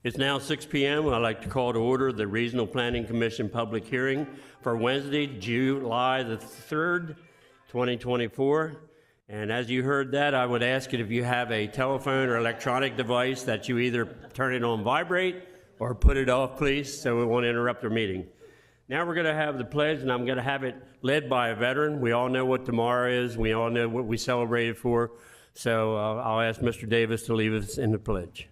It's now 6 p.m. I'd like to call to order the Regional Planning Commission public hearing for Wednesday, July the 3rd, 2024. And as you heard that, I would ask it if you have a telephone or electronic device that you either turn it on vibrate or put it off, please, so it won't interrupt our meeting. Now we're going to have the pledge, and I'm going to have it led by a veteran. We all know what tomorrow is. We all know what we celebrated for. So I'll ask Mr. Davis to lead us in the pledge.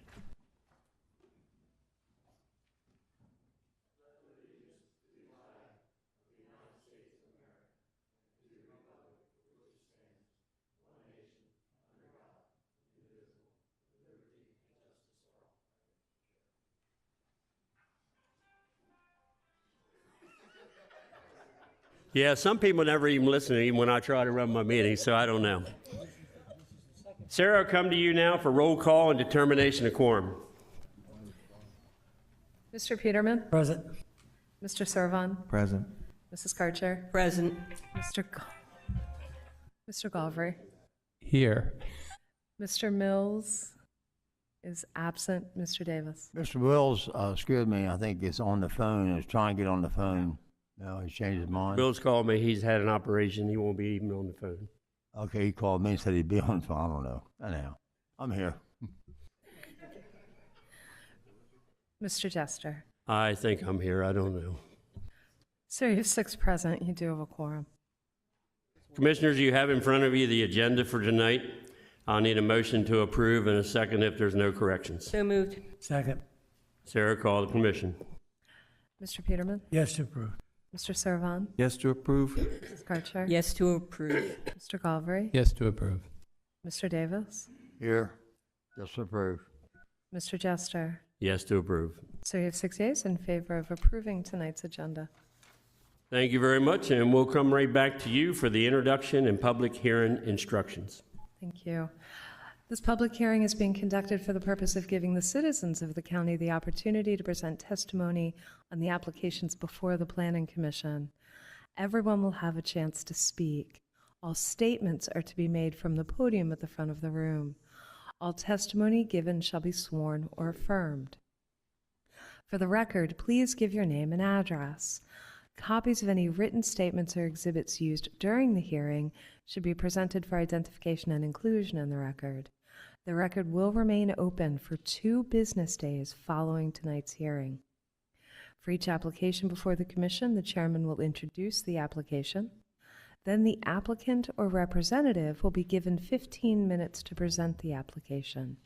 Yeah, some people never even listen to me when I try to run my meeting, so I don't know. Sarah, I'll come to you now for roll call and determination of quorum. Mr. Peterman? Present. Mr. Servan? Present. Mrs. Karcher? Present. Mr. Galvry? Here. Mr. Mills is absent. Mr. Davis? Mr. Wills, excuse me, I think is on the phone, is trying to get on the phone. No, he's changed his mind. Bill's called me. He's had an operation. He won't be even on the phone. Okay, he called me and said he'd be on the phone. I don't know. Anyhow, I'm here. Mr. Jester? I think I'm here. I don't know. Sir, you have 6 present. You do have a quorum. Commissioners, you have in front of you the agenda for tonight. I'll need a motion to approve and a second if there's no corrections. So moved. Second. Sarah, call the commission. Mr. Peterman? Yes to approve. Mr. Servan? Yes to approve. Mrs. Karcher? Yes to approve. Mr. Galvry? Yes to approve. Mr. Davis? Here, just approve. Mr. Jester? Yes to approve. So you have 6 yeas in favor of approving tonight's agenda. Thank you very much, and we'll come right back to you for the introduction and public hearing instructions. Thank you. This public hearing is being conducted for the purpose of giving the citizens of the county the opportunity to present testimony on the applications before the Planning Commission. Everyone will have a chance to speak. All statements are to be made from the podium at the front of the room. All testimony given shall be sworn or affirmed. For the record, please give your name and address. Copies of any written statements or exhibits used during the hearing should be presented for identification and inclusion in the record. The record will remain open for 2 business days following tonight's hearing. For each application before the Commission, the chairman will introduce the application. Then the applicant or representative will be given 15 minutes to present the application.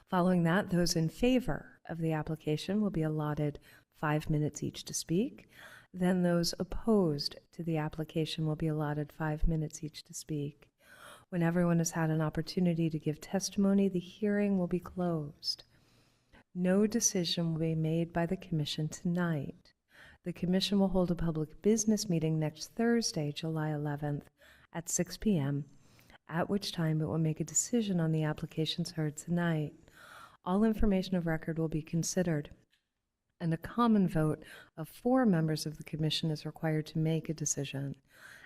Following that, those in favor of the application will be allotted 5 minutes each to speak. Then those opposed to the application will be allotted 5 minutes each to speak. When everyone has had an opportunity to give testimony, the hearing will be closed. No decision will be made by the Commission tonight. The Commission will hold a public business meeting next Thursday, July 11th at 6 p.m., at which time it will make a decision on the applications heard tonight. All information of record will be considered, and a common vote of 4 members of the Commission is required to make a decision.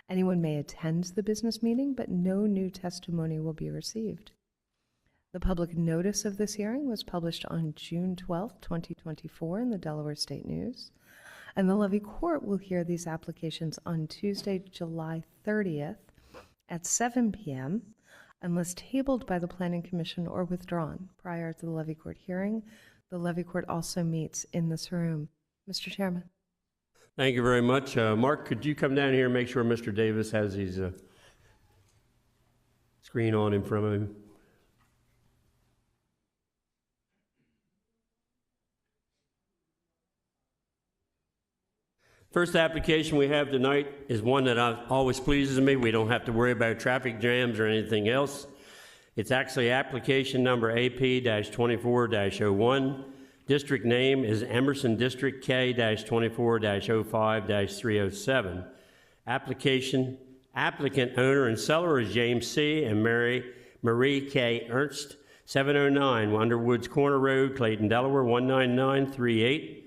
Anyone may attend the business meeting, but no new testimony will be received. The public notice of this hearing was published on June 12, 2024 in the Delaware State News, and the Levy Court will hear these applications on Tuesday, July 30th at 7 p.m. unless tabled by the Planning Commission or withdrawn prior to the Levy Court hearing. The Levy Court also meets in this room. Mr. Chairman. Thank you very much. Mark, could you come down here and make sure Mr. Davis has his screen on in front of him? First application we have tonight is one that always pleases me. We don't have to worry about traffic jams or anything else. It's actually application number AP-24-01. District name is Emerson District K-24-05-307. Applicant, owner, and seller is James C. and Marie K. Ernst, 709 Underwoods Corner Road, Clayton, Delaware, 19938.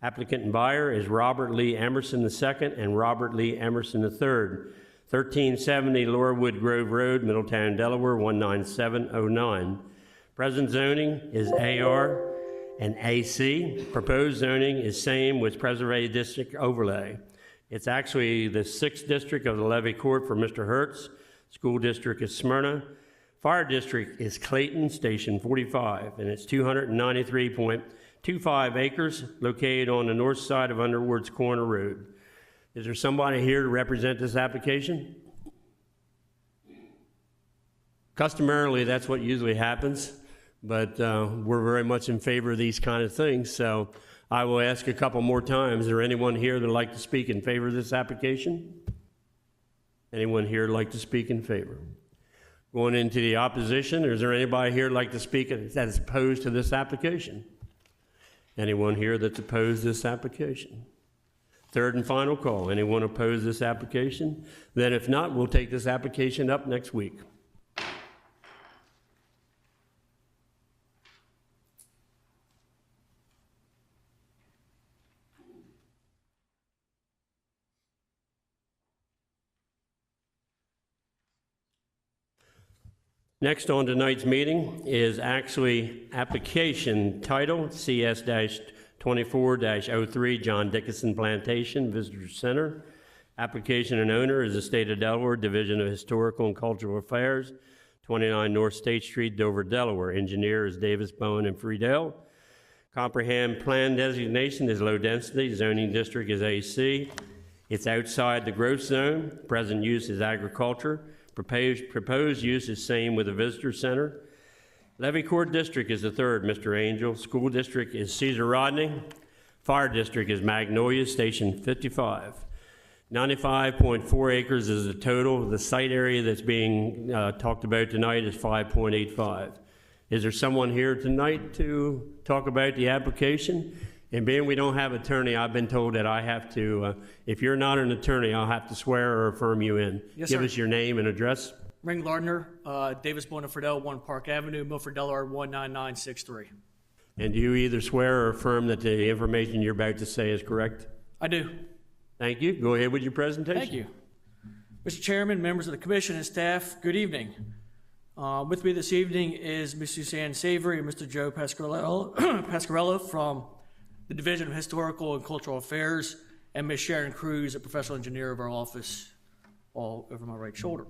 Applicant and buyer is Robert Lee Emerson II and Robert Lee Emerson III, 1370 Laurelwood Grove Road, Middletown, Delaware, 19709. Present zoning is AR And AC, proposed zoning is same with Preserve District overlay. It's actually the 6th district of the levy court for Mr. Hertz. School district is Smyrna. Fire district is Clayton Station 45, and it's 293.25 acres located on the north side of Underwood's Corner Road. Is there somebody here to represent this application? Customarily, that's what usually happens, but we're very much in favor of these kind of things, so I will ask a couple more times. Is there anyone here that would like to speak in favor of this application? Anyone here like to speak in favor? Going into the opposition, is there anybody here like to speak that is opposed to this application? Anyone here that's opposed to this application? Third and final call. Anyone opposed to this application? Then if not, we'll take this application up next week. Next on tonight's meeting is actually application title CS-24-03 John Dickinson Plantation Visitor Center. Application and owner is the State of Delaware Division of Historical and Cultural Affairs, 29 North State Street, Dover, Delaware. Engineer is Davis, Bowen, and Friedel. Comprehensive plan designation is low density. Zoning district is AC. It's outside the growth zone. Present use is agriculture. Proposed use is same with the visitor center. Levy Court District is the third, Mr. Angel. School District is Cesar Rodney. Fire District is Magnolia Station 55. 95.4 acres is the total. The site area that's being talked about tonight is 5.85. Is there someone here tonight to talk about the application? And being we don't have an attorney, I've been told that I have to, if you're not an attorney, I'll have to swear or affirm you in. Yes, Give sir. us your name and address. Ring Lardner, Davis, Bowen, and Friedel, 1 Park Avenue, Milford, Delaware, 19963. And do you either swear or affirm that the information you're about to say is correct? I do. Thank you. Go ahead with your presentation. Thank you. Mr. Chairman, members of the commission and staff, good evening. With me this evening is Ms. Suzanne Savory and Mr. Joe Pasquarello from the Division of Historical and Cultural Affairs, and Ms. Sharon Cruz, a professional engineer of our office, all over my right shoulder.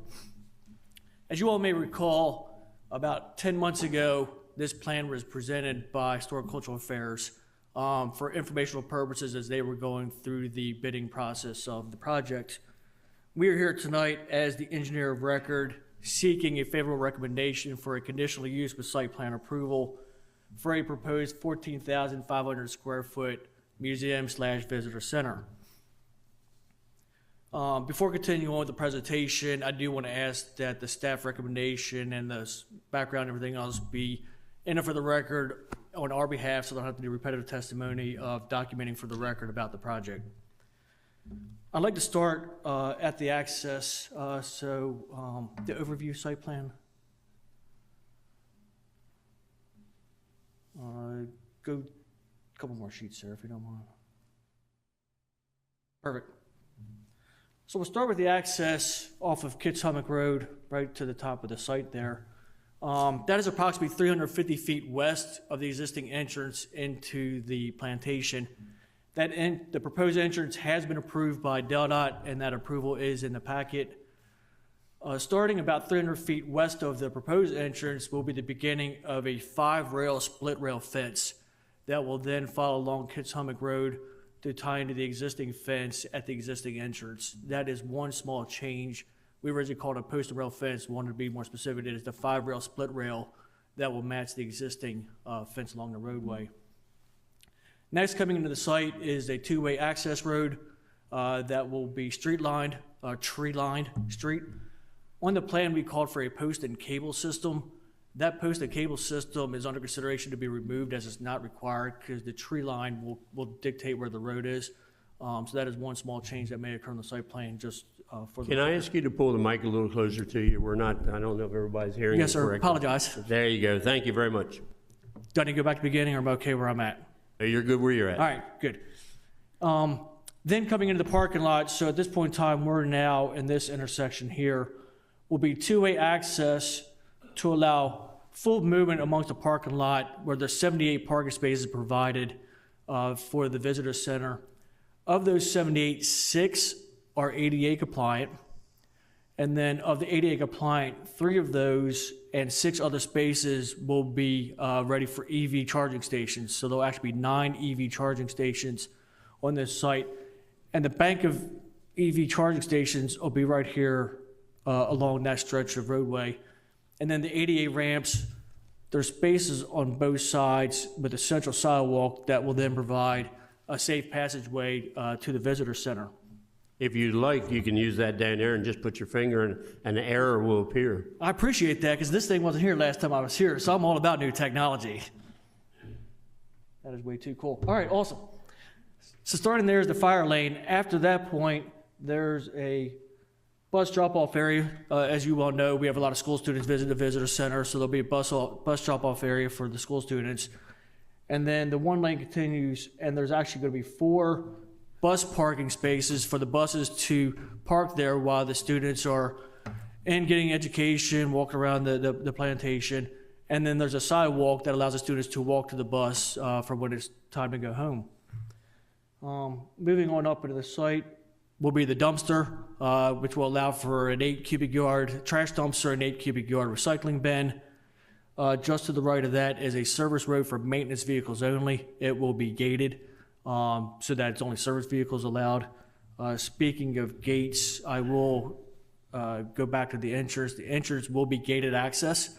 As you all may recall, about 10 months ago, this plan was presented by Historical and Cultural Affairs for informational purposes as they were going through the bidding process of the project. We are here tonight as the engineer of record seeking a favorable recommendation for a conditional use with site plan approval for a proposed 14,500 square foot museum/visitor center. Before continuing on with the presentation, I do want to ask that the staff recommendation and the background and everything else be entered for the record on our behalf so I don't have to do repetitive testimony of documenting for the record about the project. I'd like to start at the access, the overview site plan. Go a couple more sheets, sir, if you don't mind. Perfect. So we'll start with the access off of Kitshummock Road, right to the top of the site there. That is approximately 350 feet west of the existing entrance into the plantation. The proposed entrance has been approved by DelDOT, and that approval is in the packet. Starting about 300 feet west of the proposed entrance will be the beginning of a 5-rail split rail fence that will then follow along Kitshummock Road to tie into the existing fence at the existing entrance. That is one small change. We originally called it a posted rail fence. We wanted to be more specific. It is the 5-rail split rail that will match the existing fence along the roadway. Next, coming into the site is a 2-way access road that will be tree-lined street. On the plan, we called for a post and cable system. That post and cable system is under consideration to be removed as it's not required because the tree line will dictate where the road is. So that is one small change that may occur on the site plan just for the... Can I ask you to pull the mic a little closer to you? I don't know if everybody's hearing Yes, you sir. correctly. Apologize. There you go. Thank you very much. Do I need to go back to the beginning or am I okay where I'm at? You're good where you're at. All right, good. Then coming into the parking lot, so at this point in time, we're now in this intersection here, will be 2-way access to allow full movement amongst the parking lot where there's 78 parking spaces provided for the visitor center. Of those 78, 6 are ADA compliant. And then of the ADA compliant, 3 of those and 6 other spaces will be ready for EV charging stations. So there'll actually be 9 EV charging stations on this site. And the bank of EV charging stations will be right here along that stretch of roadway. And then the ADA ramps, there's spaces on both sides with a central sidewalk that will then provide a safe passageway to the visitor center. If you'd like, you can use that down there and just put your finger and an error will appear. I appreciate that because this thing wasn't here last time I was here, so I'm all about new technology. That is way too cool. All right, awesome. So starting there is the fire lane. After that point, there's a bus drop-off area. As you well know, we have a lot of school students visit the visitor center, so there'll be a bus drop-off area for the school students. And then the one lane continues, and there's actually going to be 4 bus parking spaces for the buses to park there while the students are in getting education, walk around the plantation. And then there's a sidewalk that allows the students to walk to the bus for when it's time to go home. Moving on up into the site will be the dumpster, which will allow for an 8 cubic yard trash dumpster and 8 cubic yard recycling bin. Just to the right of that is a service road for maintenance vehicles only. It will be gated so that it's only service vehicles allowed. Speaking of gates, I will go back to the entrance. The entrance will be gated access,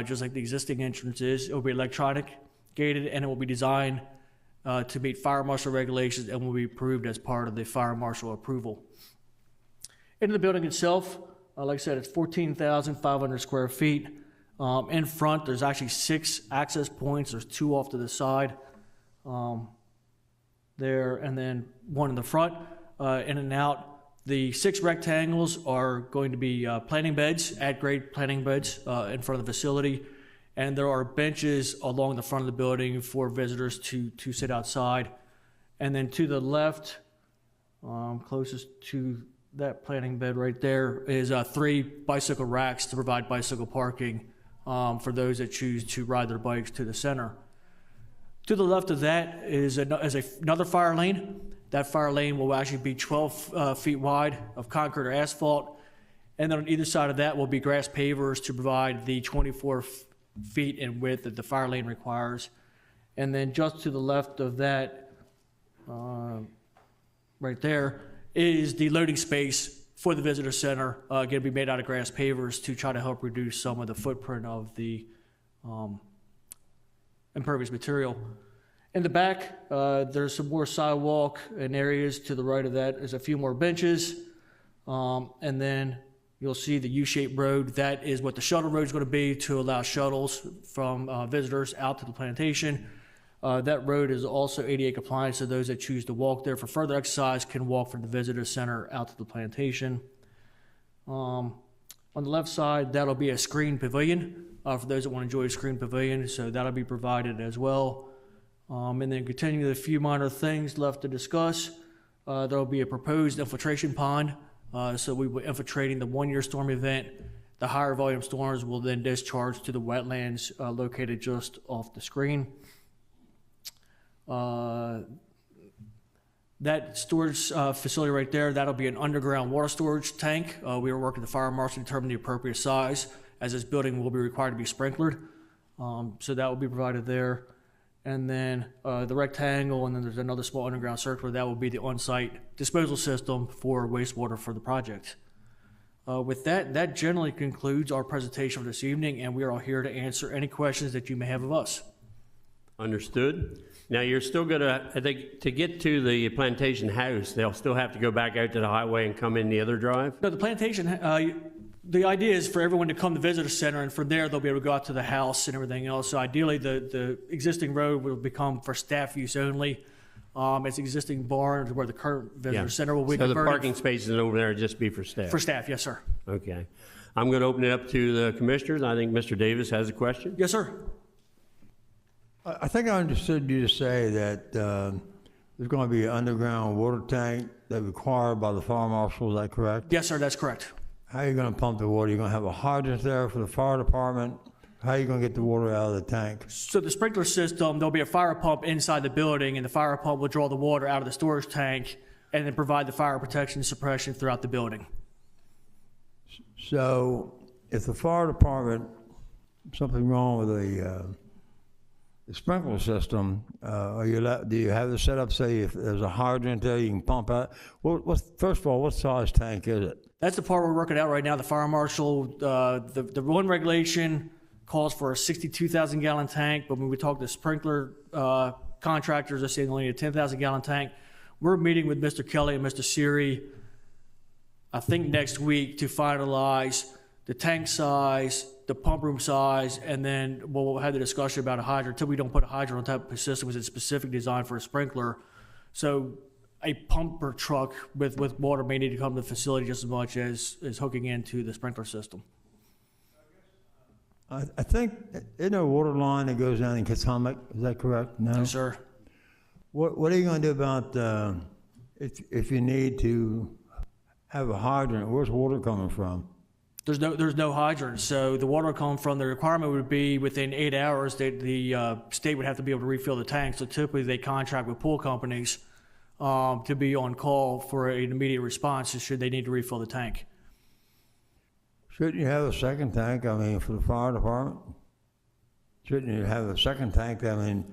just like the existing entrance is. It will be electronic gated, and it will be designed to meet fire marshal regulations and will be approved as part of the fire marshal approval. Into the building itself, like I said, it's 14,500 square feet. In front, there's actually 6 access points. There's 2 off to the side there, and then 1 in the front, in and out. The 6 rectangles are going to be planting beds, at-grade planting beds in front of the facility. And there are benches along the front of the building for visitors to sit outside. And then to the left, closest to that planting bed right there, is 3 bicycle racks to provide bicycle parking for those that choose to ride their bikes to the center. To the left of that is another fire lane. That fire lane will actually be 12 feet wide of concrete or asphalt. And then on either side of that will be grass pavers to provide the 24 feet in width that the fire lane requires. And then just to the left of that, right there, is the loading space for the visitor center, going to be made out of grass pavers to try to help reduce some of the footprint of the impervious material. In the back, there's some more sidewalk and areas. To the right of that is a few more benches. And then you'll see the U-shaped road. That is what the shuttle road is going to be to allow shuttles from visitors out to the plantation. That road is also ADA compliant, so those that choose to walk there for further exercise can walk from the visitor center out to the plantation. On the left side, that'll be a screened pavilion for those that want to enjoy a screened pavilion, so that'll be provided as well. And then continuing with a few minor things left to discuss, there'll be a proposed infiltration pond. So we will be infiltrating the 1-year storm event. The higher volume storms will then discharge to the wetlands located just off the screen. That storage facility right there, that'll be an underground water storage tank. We are working with the fire marshal to determine the appropriate size, as this building will be required to be sprinklered. So that will be provided there. And then the rectangle, and then there's another small underground circular, that will be the on-site disposal system for wastewater for the project. With that, that generally concludes our presentation for this evening, and we are all here to answer any questions that you may have of us. Understood. Now, you're still going to, I think, to get to the plantation house, they'll still have to go back out to the highway and come in the other drive? No, the plantation, the idea is for everyone to come to the visitor center, and from there they'll be able to go out to the house and everything else. So ideally, the existing road will become for staff use only. It's existing barn where the current visitor center will be So the converted. parking spaces over there will just be for staff? For staff, yes, sir. Okay. I'm going to open it up to the commissioners. I think Mr. Davis has a question. Yes, sir. I think I understood you to say that there's going to be an underground water tank that's required by the fire marshal. Is that correct? Yes, sir, that's correct. How are you going to pump the water? You're going to have a hydrant there for the fire department? How are you going to get the water out of the tank? So the sprinkler system, there'll be a fire pump inside the building, and the fire pump will draw the water out of the storage tank and then provide the fire protection and suppression throughout the building. So if the fire department, something wrong with the sprinkler system, do you have it set up, say, if there's a hydrant there, you can pump out? First of all, what size tank is it? That's the part we're working out right now. The fire marshal, the one regulation calls for a 62,000 gallon tank, but when we talk to sprinkler contractors, they're saying only a 10,000 gallon tank. We're meeting with Mr. Kelly and Mr. Siri, I think next week, to finalize the tank size, the pump room size, and then we'll have the discussion about a hydrant. Until we don't put a hydrant on top of the system, because it's specifically designed for a sprinkler. So a pumper truck with water may need to come to the facility just as much as hooking into the sprinkler system. I think, isn't there a water line that goes down in Kitshomick? Is that correct? No? Yes, sir. What are you going to do about if you need to have a hydrant? Where's water coming from? There's no hydrant, so the water will come from, the requirement would be within 8 hours that the state would have to be able to refill the tank. So typically they contract with pool companies to be on call for an immediate response should they need to refill the tank. Shouldn't you have a second tank, I mean, for the fire department? Shouldn't you have a second tank? I mean,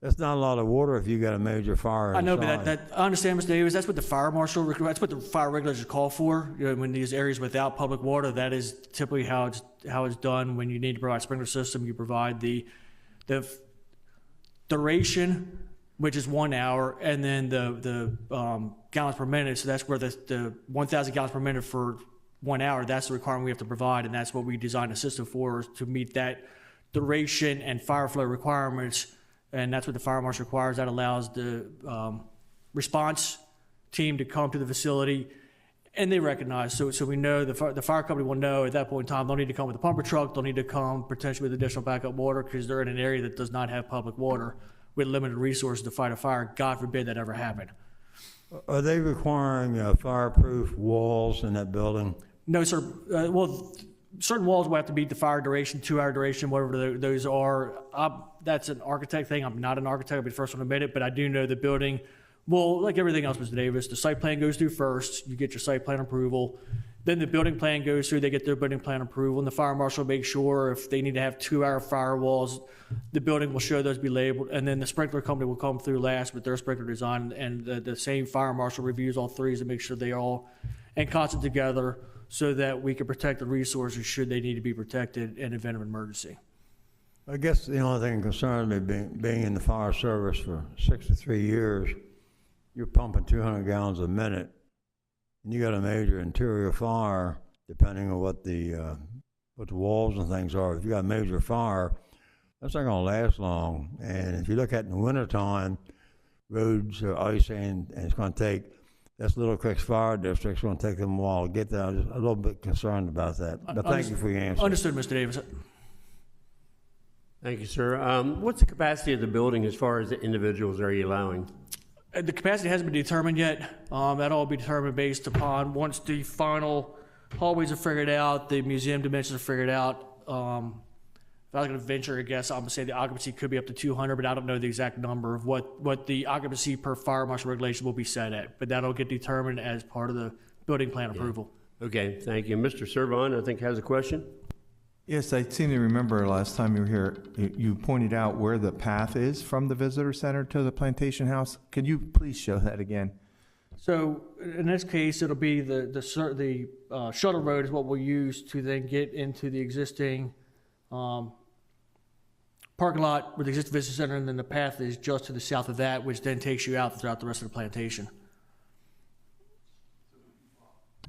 that's not a lot of water if you got a major fire I know, inside. but I understand, Mr. Davis, that's what the fire marshal, that's what the fire regulators call for. You know, when these areas without public water, that is typically how it's done. When you need to provide a sprinkler system, you provide the duration, which is 1 hour, and then the gallons per minute. So that's where the 1,000 gallons per minute for 1 hour, that's the requirement we have to provide, and that's what we designed a system for, is to meet that duration and fire flow requirements. And that's what the fire marshal requires. That allows the response team to come to the facility, and they recognize. So we know the fire company will know at that point in time they'll need to come with a pumper truck. They'll need to come potentially with additional backup water because they're in an area that does not have public water with limited resources to fight a fire. God forbid that ever happen. Are they requiring fireproof walls in that building? No, sir. Certain walls will have to meet the fire duration, 2 hour duration, whatever those are. That's an architect thing. I'm not an architect. I'll be the first one to admit it, but I do know the building, well, like everything else, Mr. Davis, the site plan goes through first. You get your site plan approval. Then the building plan goes through. They get their building plan approval, and the fire marshal makes sure if they need to have 2 hour firewalls, the building will show those be labeled, and then the sprinkler company will come through last with their sprinkler design, and the same fire marshal reviews all threes to make sure they all in concert together, so that we can protect the resources should they need to be protected in event of emergency. I guess the only thing that concerns me, being in the fire service for 63 years, you're pumping 200 gallons a minute, and you got a major interior fire, depending on what the walls and things are. If you got a major fire, that's not going to last long. And if you look at it in the wintertime, roads are icy, and it's going to take, that's Little Creek's fire district. It's going to take them a while to get there. I'm just a little bit concerned about that. But thank you for your answer. Understood, Mr. Davis. Thank you, sir. What's the capacity of the building as far as the individuals are you allowing? The capacity hasn't been determined yet. That'll all be determined based upon once the final hallways are figured out, the museum dimensions are figured out. If I was going to venture a guess, I'm going to say the occupancy could be up to 200, but I don't know the exact number of what the occupancy per fire marshal regulation will be set at. But that'll get determined as part of the building plan approval. Okay, thank you. Mr. Servon, I think, has a question. Yes, I seem to remember last time you were here, you pointed out where the path is from the visitor center to the plantation house. Could you please show that again? So in this case, it'll be the shuttle road is what we'll use to then get into the existing parking lot with the existing visitor center, and then the path is just to the south of that, which then takes you out throughout the rest of the plantation.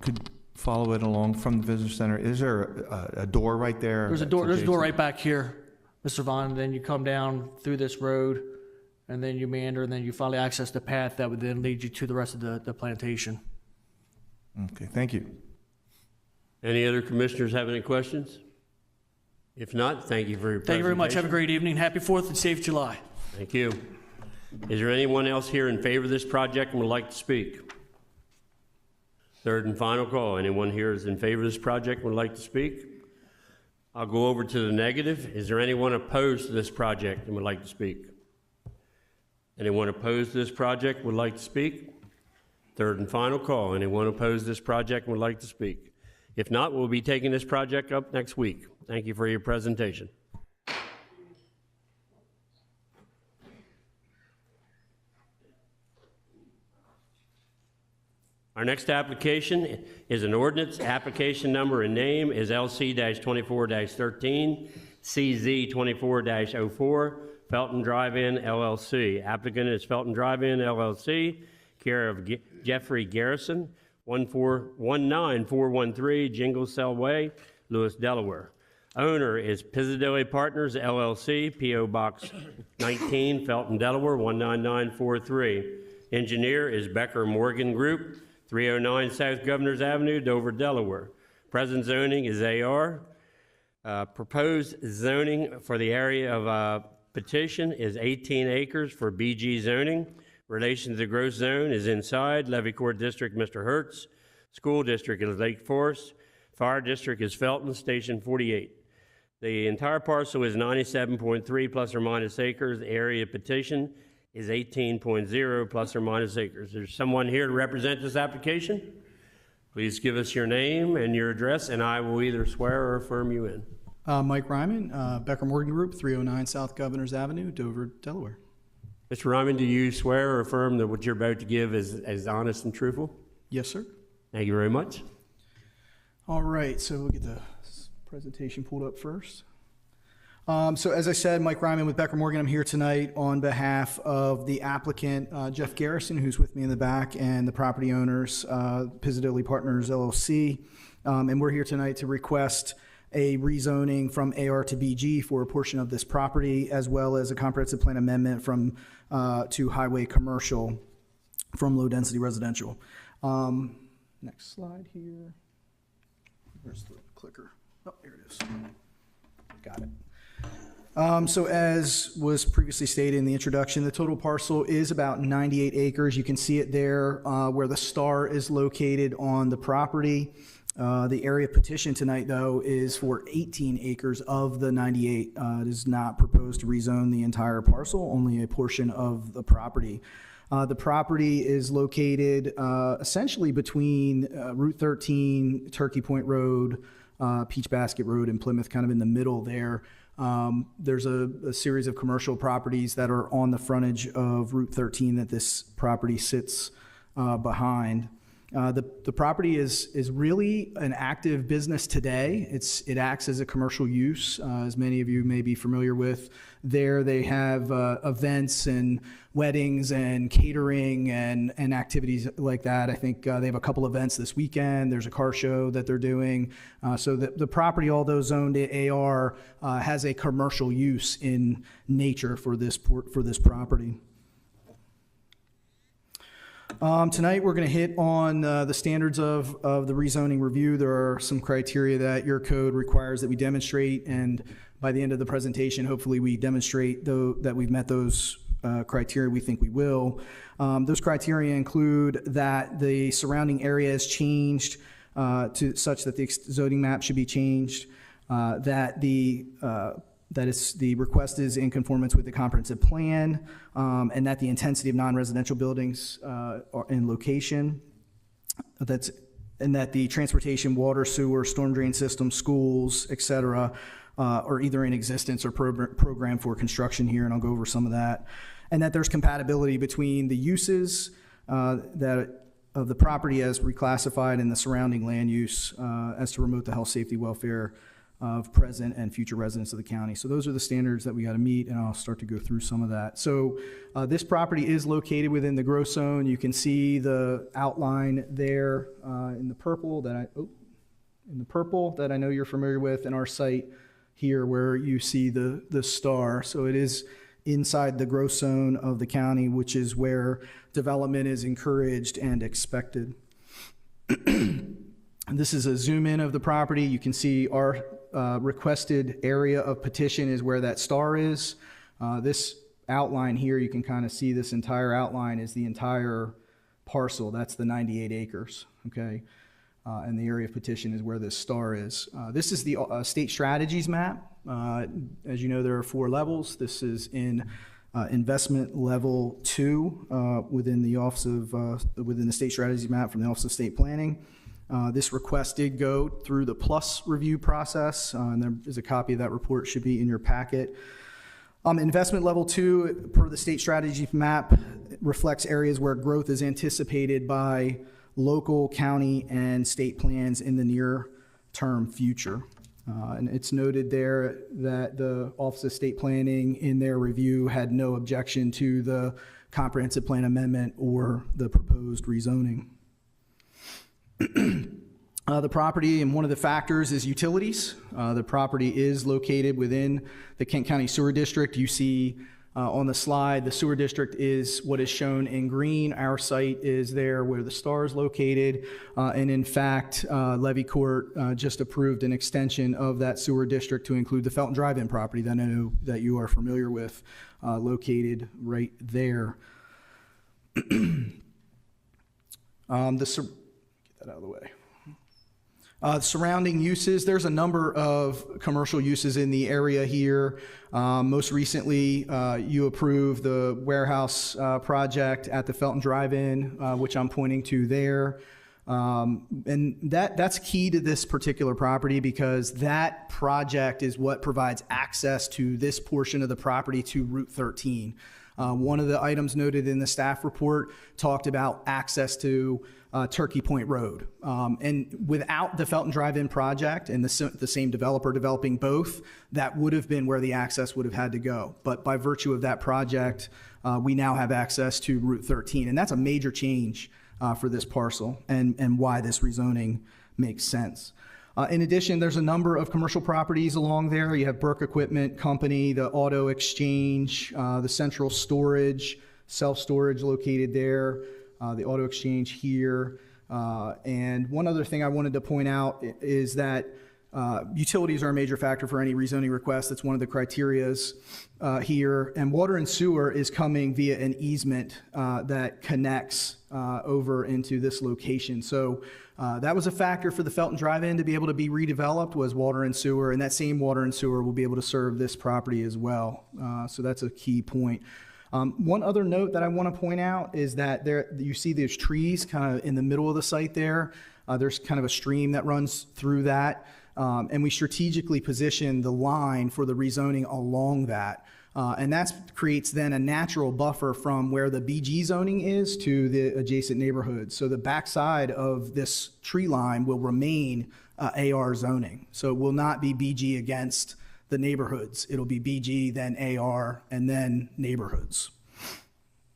Could follow it along from the visitor center. Is there a door right there? There's a door right back here, Mr. Vaughn, and then you come down through this road, and then you meander, and then you finally access the path that would then lead you to the rest of the plantation. Okay, thank you. Any other commissioners have any questions? If not, thank you for your presentation. Thank you very much. Have a great evening. Happy 4th and safe July. Thank you. Is there anyone else here in favor of this project and would like to speak? Third and final call. Anyone here is in favor of this project and would like to speak? I'll go over to the negative. Is there anyone opposed to this project and would like to speak? Anyone opposed to this project would like to speak? Third and final call. Anyone opposed to this project and would like to speak? If not, we'll be taking this project up next week. Thank you for your presentation. Our next application is an ordinance. Application number and name is LC-24-13, CZ-24-04, Felton Drive-In LLC. Applicant is Felton Drive-In LLC, care of Jeffrey Garrison, 19413 Jingle Cell Way, Lewis, Delaware. Owner is Pizzadilli Partners LLC, P.O. Box 19, Felton, Delaware, 19943. Engineer is Becker Morgan Group, 309 South Governors Avenue, Dover, Delaware. Present zoning is AR. Proposed zoning for the area of petition is 18 acres for BG zoning. Relation to the gross zone is inside. Levy Court District, Mr. Hertz. School District is Lake Forest. Fire District is Felton, Station 48. The entire parcel is 97.3 plus or minus acres. The area petition is 18.0 plus or minus acres. There's someone here to represent this application. Please give us your name and your address, and I will either swear or affirm you in. Mike Ryman, Becker Morgan Group, 309 South Governors Avenue, Dover, Delaware. Mr. Ryman, do you swear or affirm that what you're about to give is honest and truthful? Yes, sir. Thank you very much. All right, so we'll get the presentation pulled up first. So as I said, Mike Ryman with Becker Morgan. I'm here tonight on behalf of the applicant, Jeff Garrison, who's with me in the back, and the property owners, Pizzadilli Partners LLC. And we're here tonight to request a rezoning from AR to BG for a portion of this property, as well as a comprehensive plan amendment from to highway commercial from low density residential. Next slide here. Where's the clicker? Oh, here it is. Got it. So as was previously stated in the introduction, the total parcel is about 98 acres. You can see it there where the star is located on the property. The area petition tonight, though, is for 18 acres of the 98. It is not proposed to rezone the entire parcel, only a portion of the property. The property is located essentially between Route 13, Turkey Point Road, Peach Basket Road, and Plymouth, kind of in the middle there. There's a series of commercial properties that are on the frontage of Route 13 that this property sits behind. The property is really an active business today. It acts as a commercial use, as many of you may be familiar with. There they have events and weddings and catering and activities like that. I think they have a couple events this weekend. There's a car show that they're doing. So the property, although zoned AR, has a commercial use in nature for this property. Tonight we're going to hit on the standards of the rezoning review. There are some criteria that your code requires that we demonstrate, and by the end of the presentation, hopefully we demonstrate that we've met those criteria. We think we will. Those criteria include that the surrounding area is changed to such that the zoning map should be changed, that the request is in conformance with the comprehensive plan, and that the intensity of non-residential buildings are in location, and that the transportation, water, sewer, storm drain system, schools, et cetera, are either in existence or programmed for construction here, and I'll go over some of that, and that there's compatibility between the uses of the property as reclassified and the surrounding land use as to promote the health, safety, welfare of present and future residents of the county. So those are the standards that we got to meet, and I'll start to go through some of that. So this property is located within the growth zone. You can see the outline there in the purple that I know you're familiar with, and our site here where you see the star. So it is inside the growth zone of the county, which is where development is encouraged and expected. This is a zoom in of the property. You can see our requested area of petition is where that star is. This outline here, you can kind of see this entire outline is the entire parcel. That's the 98 acres, okay? and the area of petition is where this star is. This is the state strategies map. As you know, there are 4 levels. This is in investment level 2 within the within the state strategies map from the Office of State Planning. This request did go through the PLUS review process, and there is a copy of that report should be in your packet. Investment level 2, per the state strategy map, reflects areas where growth is anticipated by local, county, and state plans in the near-term future. And it's noted there that the Office of State Planning, in their review, had no objection to the comprehensive plan amendment or the proposed rezoning. The property, and one of the factors is utilities. The property is located within the Kent County Sewer District. You see on the slide, the sewer district is what is shown in green. Our site is there where the star is located. And in fact, Levy Court just approved an extension of that sewer district to include the Felton Drive-In property that I know that you are familiar with, located right there. Get that out of the way. Surrounding uses, there's a number of commercial uses in the area here. Most recently, you approved the warehouse project at the Felton Drive-In, which I'm pointing to there. And that's key to this particular property because that project is what provides access to this portion of the property to Route 13. One of the items noted in the staff report talked about access to Turkey Point Road. And without the Felton Drive-In project and the same developer developing both, that would have been where the access would have had to go. But by virtue of that project, we now have access to Route 13. And that's a major change for this parcel and why this rezoning makes sense. In addition, there's a number of commercial properties along there. You have Burke Equipment Company, the Auto Exchange, the Central Storage, self-storage located there, the Auto Exchange here. And one other thing I wanted to point out is that utilities are a major factor for any rezoning request. That's one of the criterias here. And water and sewer is coming via an easement that connects over into this location. So that was a factor for the Felton Drive-In to be able to be redeveloped, was water and sewer, and that same water and sewer will be able to serve this property as well. So that's a key point. One other note that I want to point out is that there you see there's trees kind of in the middle of the site there. There's kind of a stream that runs through that. And we strategically position the line for the rezoning along that. And that creates then a natural buffer from where the BG zoning is to the adjacent neighborhoods. So the backside of this tree line will remain AR zoning. So it will not be BG against the neighborhoods. It'll be BG, then AR, and then neighborhoods.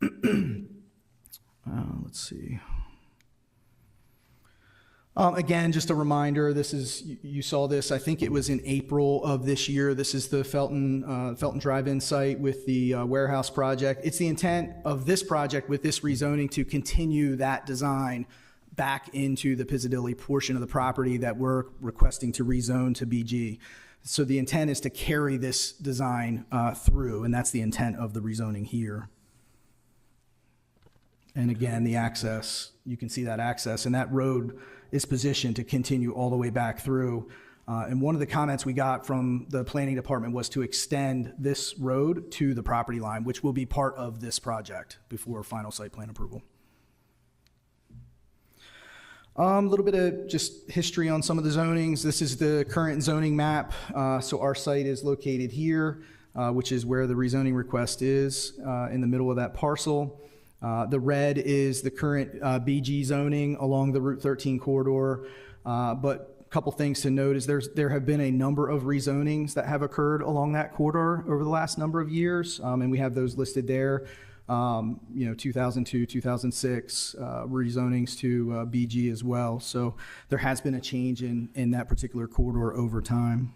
Let's see. Again, just a reminder, this is, you saw this, I think it was in April of this year. This is the Felton Drive-In site with the warehouse project. It's the intent of this project with this rezoning to continue that design back into the Piccadilly portion of the property that we're requesting to rezone to BG. So the intent is to carry this design through, and that's the intent of the rezoning here. And again, the access, you can see that access, and that road is positioned to continue all the way back through. And one of the comments we got from the planning department was to extend this road to the property line, which will be part of this project before final site plan approval. A little bit of just history on some of the zonings. This is the current zoning map. So our site is located here, which is where the rezoning request is, in the middle of that parcel. The red is the current BG zoning along the Route 13 corridor. But a couple things to note is there have been a number of rezonings that have occurred along that corridor over the last number of years, and we have those listed there. 2002, 2006 rezonings to BG as well. So there has been a change in that particular corridor over time.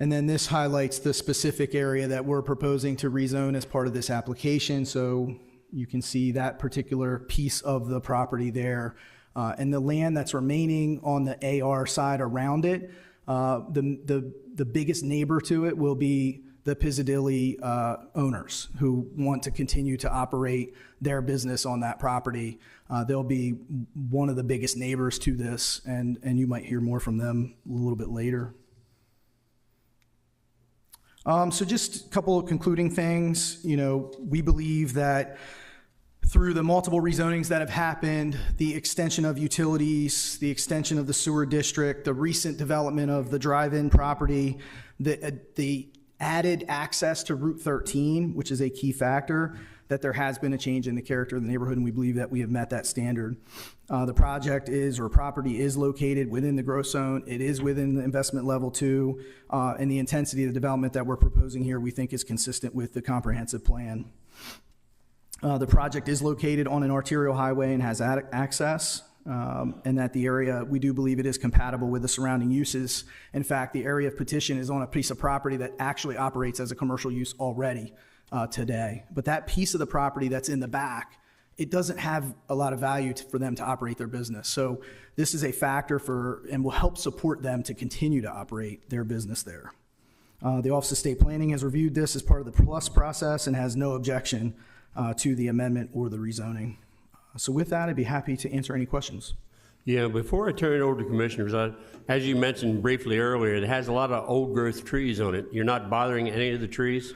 And then this highlights the specific area that we're proposing to rezone as part of this application. So you can see that particular piece of the property there. And the land that's remaining on the AR side around it, the biggest neighbor to it will be the Pizzadilly owners who want to continue to operate their business on that property. They'll be one of the biggest neighbors to this, and you might hear more from them a little bit later. So just a couple of concluding things. You know, we believe that through the multiple rezonings that have happened, the extension of utilities, the extension of the sewer district, the recent development of the drive-in property, the added access to Route 13, which is a key factor, that there has been a change in the character of the neighborhood, and we believe that we have met that standard. The project is, or property is located within the growth zone. It is within the investment level 2, and the intensity of the development that we're proposing here we think is consistent with the comprehensive plan. The project is located on an arterial highway and has access, and that the area, we do believe it is compatible with the surrounding uses. In fact, the area of petition is on a piece of property that actually operates as a commercial use already today. But that piece of the property that's in the back, it doesn't have a lot of value for them to operate their business. So this is a factor for, and will help support them to continue to operate their business there. The Office of State Planning has reviewed this as part of the PLUS process and has no objection to the amendment or the rezoning. So with that, I'd be happy to answer any questions. Yeah, before I turn it over to commissioners, as you mentioned briefly earlier, it has a lot of old growth trees on it. You're not bothering any of the trees?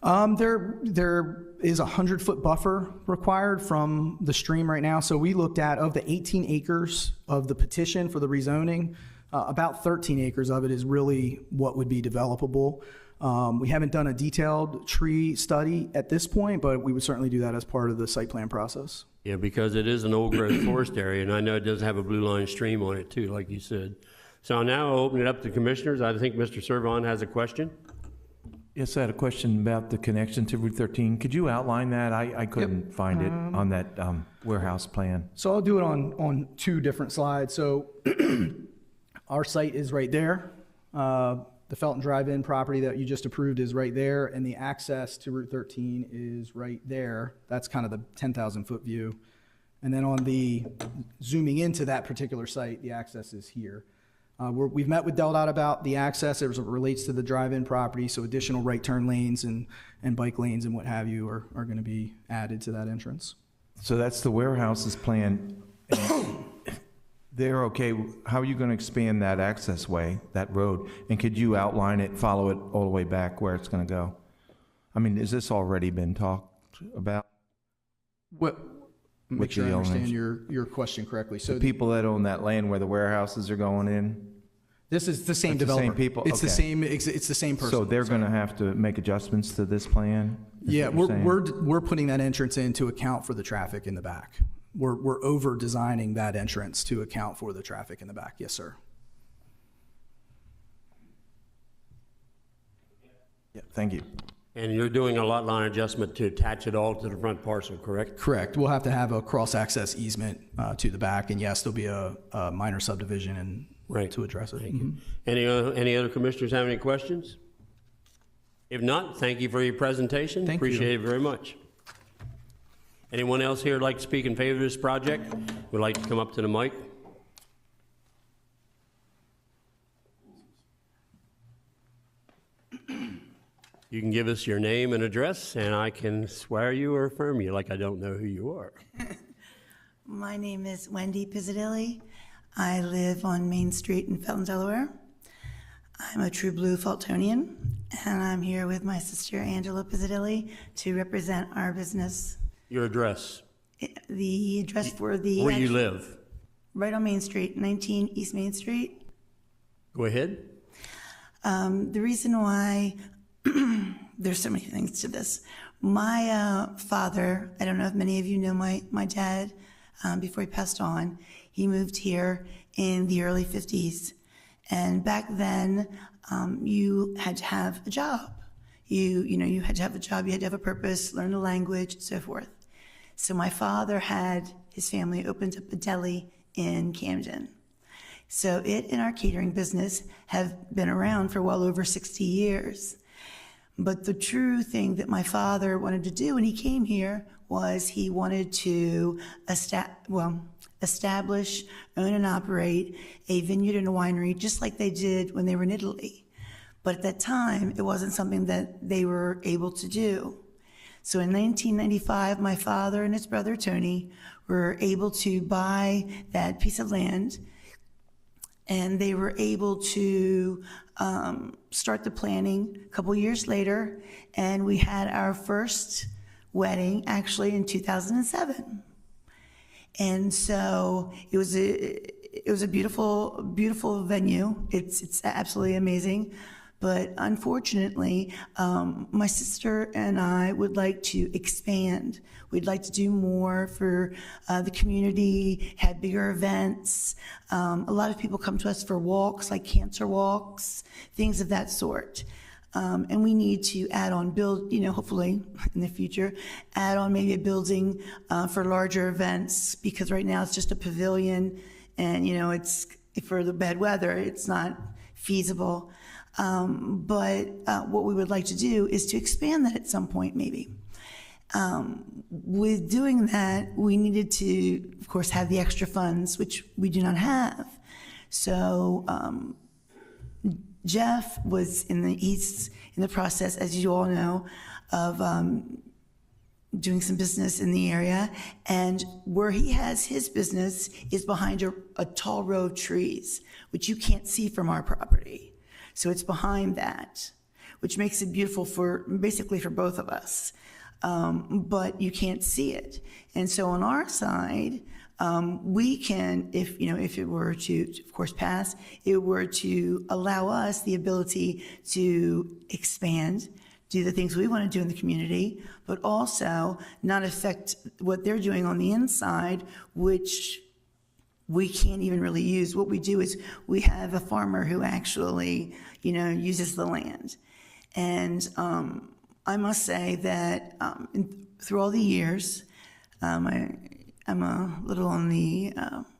There is a 100-foot buffer required from the stream right now. So we looked at, of the 18 acres of the petition for the rezoning, about 13 acres of it is really what would be developable. We haven't done a detailed tree study at this point, but we would certainly do that as part of the site plan process. Yeah, because it is an old growth forest area, and I know it does have a blue line stream on it too, like you said. So now I'll open it up to commissioners. I think Mr. Servon has a question. Yes, I had a question about the connection to Route 13. Could you outline that? I couldn't find it on that warehouse plan. So I'll do it on 2 different slides. So our site is right there. The Felton Drive-In property that you just approved is right there, and the access to Route 13 is right there. That's kind of the 10,000-foot view. And then on the zooming into that particular site, the access is here. We've met with DelDOT about the access as it relates to the drive-in property, so additional right turn lanes and bike lanes and what have you are going to be added to that entrance. So that's the warehouse's plan. They're okay. How are you going to expand that access way, that road? And could you outline it, follow it all the way back where it's going to go? I mean, has this already been talked about? What? Make sure I understand your question correctly. So the people that own that land where the warehouses are going in? This is the same It's the developer. same people? It's the Okay. same. It's the same person. So they're going to have to make adjustments to this plan? is Yeah, what you're saying? we're putting that entrance in to account for the traffic in the back. We're over designing that entrance to account for the traffic in the back. Yes, sir. Yeah, thank you. And you're doing a lot line adjustment to attach it all to the front parcel, correct? Correct. We'll have to have a cross-access easement to the back, and yes, there'll be a minor subdivision and Right. to address it. Thank you. Any other commissioners have any questions? If not, thank you for your presentation. Thank you. Appreciate it very much. Anyone else here like to speak in favor of this project? Would like to come up to the mic? You can give us your name and address, and I can swear you or affirm you like I don't know who you are. My name is Wendy Pizzadilli. I live on Main Street in Felton, Delaware. I'm a true blue Feltonian, and I'm here with my sister Angela Pizzadilli to represent our business. Your address, The address for the... where you live. Right on Main Street, 19 East Main Street. Go ahead. The reason why, there's so many things to this. My father, I don't know if many of you know my dad, before he passed on, he moved here in the early 50s. And back then, you had to have a job. You had to have a job, you had to have a purpose, learn the language, so forth. So my father had his family opened up a deli in Camden. So it and our catering business have been around for well over 60 years. But the true thing that my father wanted to do when he came here was he wanted to establish, own and operate a vineyard and a winery just like they did when they were in Italy. But at that time, it wasn't something that they were able to do. So in 1995, my father and his brother Tony were able to buy that piece of land, and they were able to start the planning a couple years later, and we had our first wedding actually in 2007. And so it was a beautiful, beautiful venue. It's absolutely amazing. But unfortunately, my sister and I would like to expand. We'd like to do more for the community, have bigger events. A lot of people come to us for walks, like cancer walks, things of that sort. And we need to add on, hopefully in the future, add on maybe a building for larger events, because right now it's just a pavilion, and it's for the bad weather, it's not feasible. But what we would like to do is to expand that at some point, maybe. With doing that, we needed to, of course, have the extra funds, which we do not have. So Jeff was he's in the process, as you all know, of doing some business in the area, and where he has his business is behind a tall row of trees, which you can't see from our property. So it's behind that, which makes it beautiful basically for both of us. But you can't see it. And so on our side, we can, if it were to, of course, pass, it were to allow us the ability to expand, do the things we want to do in the community, but also not affect what they're doing on the inside, which we can't even really use. What we do is we have a farmer who actually, uses the land. And I must say that through all the years, I'm a little on the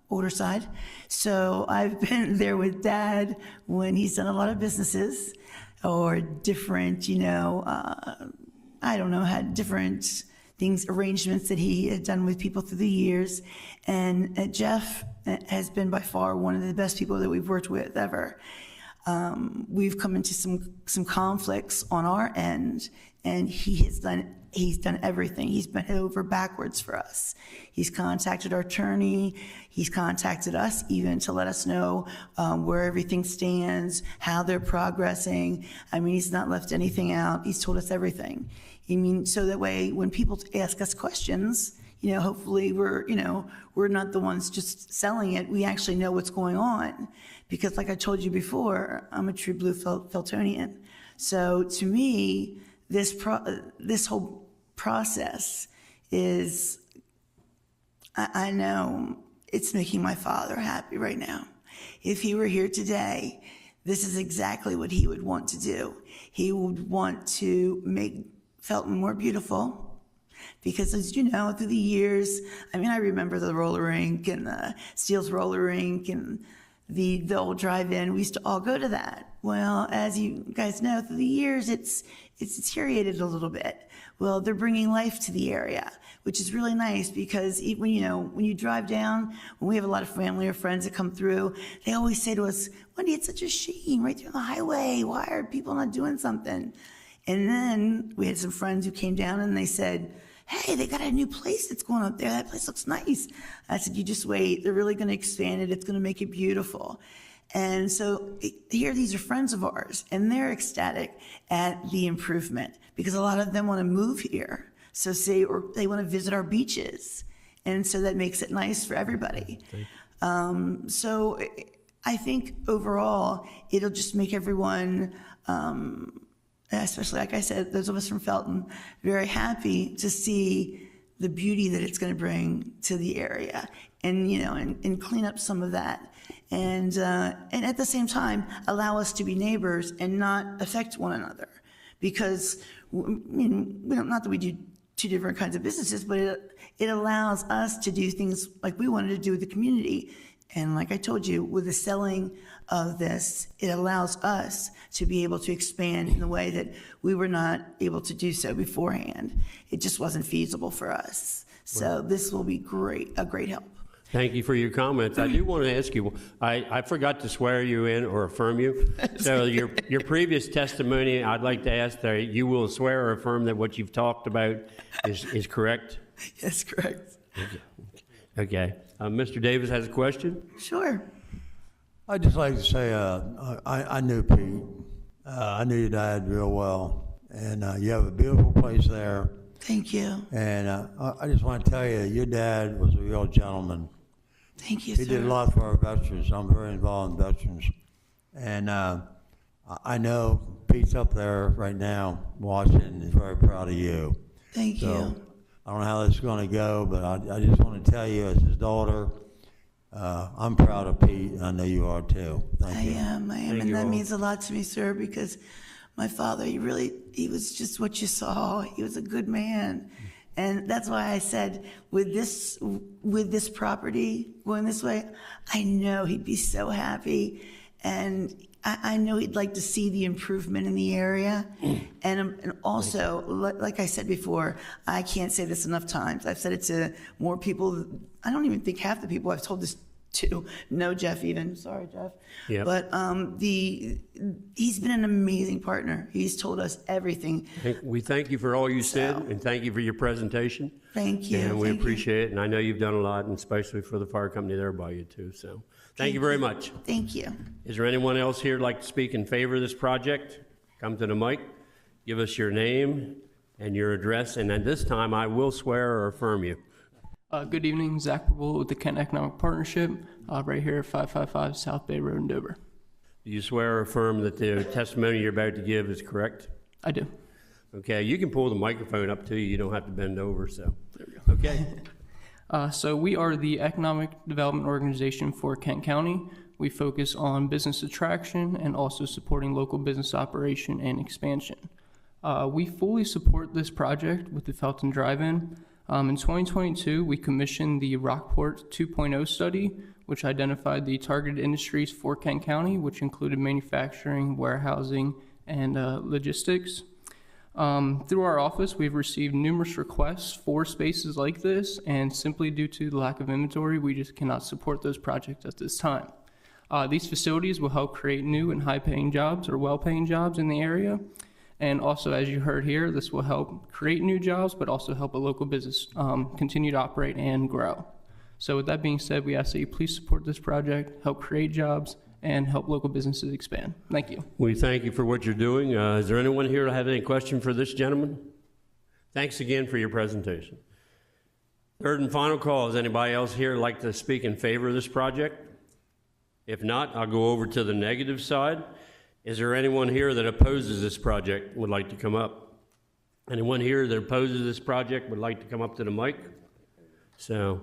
older side. So I've been there with Dad when he's done a lot of businesses or different, had different things, arrangements that he had done with people through the years. And Jeff has been by far one of the best people that we've worked with ever. We've come into some conflicts on our end, and he's done everything. He's bent over backwards for us. He's contacted our attorney. He's contacted us even to let us know where everything stands, how they're progressing. He's not left anything out. He's told us everything. So that way, when people ask us questions, hopefully we're not the ones just selling it. We actually know what's going on. Because like I told you before, I'm a true blue Feltonian. So to me, this whole process is, I know it's making my father happy right now. If he were here today, this is exactly what he would want to do. He would want to make Felton more beautiful, because as you know, through the years, I remember the roller rink and the Steele's roller rink and the old drive-in. We used to all go to that. Well, as you guys know, through the years, it's deteriorated a little bit. Well, they're bringing life to the area, which is really nice, because when you drive down, when we have a lot of family or friends that come through, they always say to us, "Wendy, it's such a shame right there on the highway. Why are people not doing something?" And then we had some friends who came down and they said, "Hey, they got a new place that's going up there. That place looks nice." I said, "You just wait. They're really going to expand it. It's going to make it beautiful." And so here, these are friends of ours, and they're ecstatic at the improvement, because a lot of them want to move here. So or they want to visit our beaches. And so that makes it nice for everybody. So I think overall, it'll just make everyone, especially, like I said, those of us from Felton, very happy to see the beauty that it's going to bring to the area, and and clean up some of that, and at the same time allow us to be neighbors and not affect one another, because not that we do two different kinds of businesses, but it allows us to do things like we wanted to do with the community. And like I told you, with the selling of this, it allows us to be able to expand in a way that we were not able to do so beforehand. It just wasn't feasible for us. So this will be a great help. Thank you for your comments. I do want to ask you, I forgot to swear you in or affirm you. So your previous testimony, I'd like to ask that you will swear or affirm that what you've talked about is correct? Yes, correct. Okay. Mr. Davis has a question? Sure. I'd just like to say, I knew Pete. I knew your dad real well. And you have a beautiful place there. Thank you. And I just want to tell you, your dad was a real gentleman. Thank you, He sir. did a lot for our veterans. I'm very involved in veterans. And I know Pete's up there right now watching and he's very proud of you. Thank So you. I don't know how this is going to go, but I just want to tell you as his daughter, I'm proud of Pete, and I know you are too. Thank you. I am, Thank and you that all. means a lot to me, sir, because my father, he was just what you saw. He was a good man. And that's why I said, with this property going this way, I know he'd be so happy. And I know he'd like to see the improvement in the area. And also, like I said before, I can't say this enough times. I've said it to more people. I don't even think half the people I've told this to know Jeff even. Sorry, Jeff. Yep. But he's been an amazing partner. He's told us everything. We thank you for all you said, and thank you for your presentation. Thank you. And we Thank you. appreciate it, and I know you've done a lot, and especially for the fire company there by you too, so thank you very much. Thank you. Is there anyone else here who'd like to speak in favor of this project? Come to the mic, give us your name and your address, and at this time, I will swear or affirm you. Good evening, Zach Perbola with the Kent Economic Partnership, right here at 555 South Bay Road in Dover. Do you swear or affirm that the testimony you're about to give is correct? I do. Okay, you can pull the microphone up to you, you don't have to bend over, so. There we go. Okay. So we are the economic development organization for Kent County. We focus on business attraction and also supporting local business operation and expansion. We fully support this project with the Felton Drive-In. In 2022, we commissioned the Rockport 2.0 study, which identified the targeted industries for Kent County, which included manufacturing, warehousing, and logistics. Through our office, we've received numerous requests for spaces like this, and simply due to the lack of inventory, we just cannot support those projects at this time. These facilities will help create new and high-paying jobs or well-paying jobs in the area. And also, as you heard here, this will help create new jobs, but also help a local business continue to operate and grow. So with that being said, we ask that you please support this project, help create jobs, and help local businesses expand. Thank you. We thank you for what you're doing. Is there anyone here that have any question for this gentleman? Thanks again for your presentation. Third and final call. Is anybody else here like to speak in favor of this project? If not, I'll go over to the negative side. Is there anyone here that opposes this project would like to come up? Anyone here that opposes this project would like to come up to the mic? So,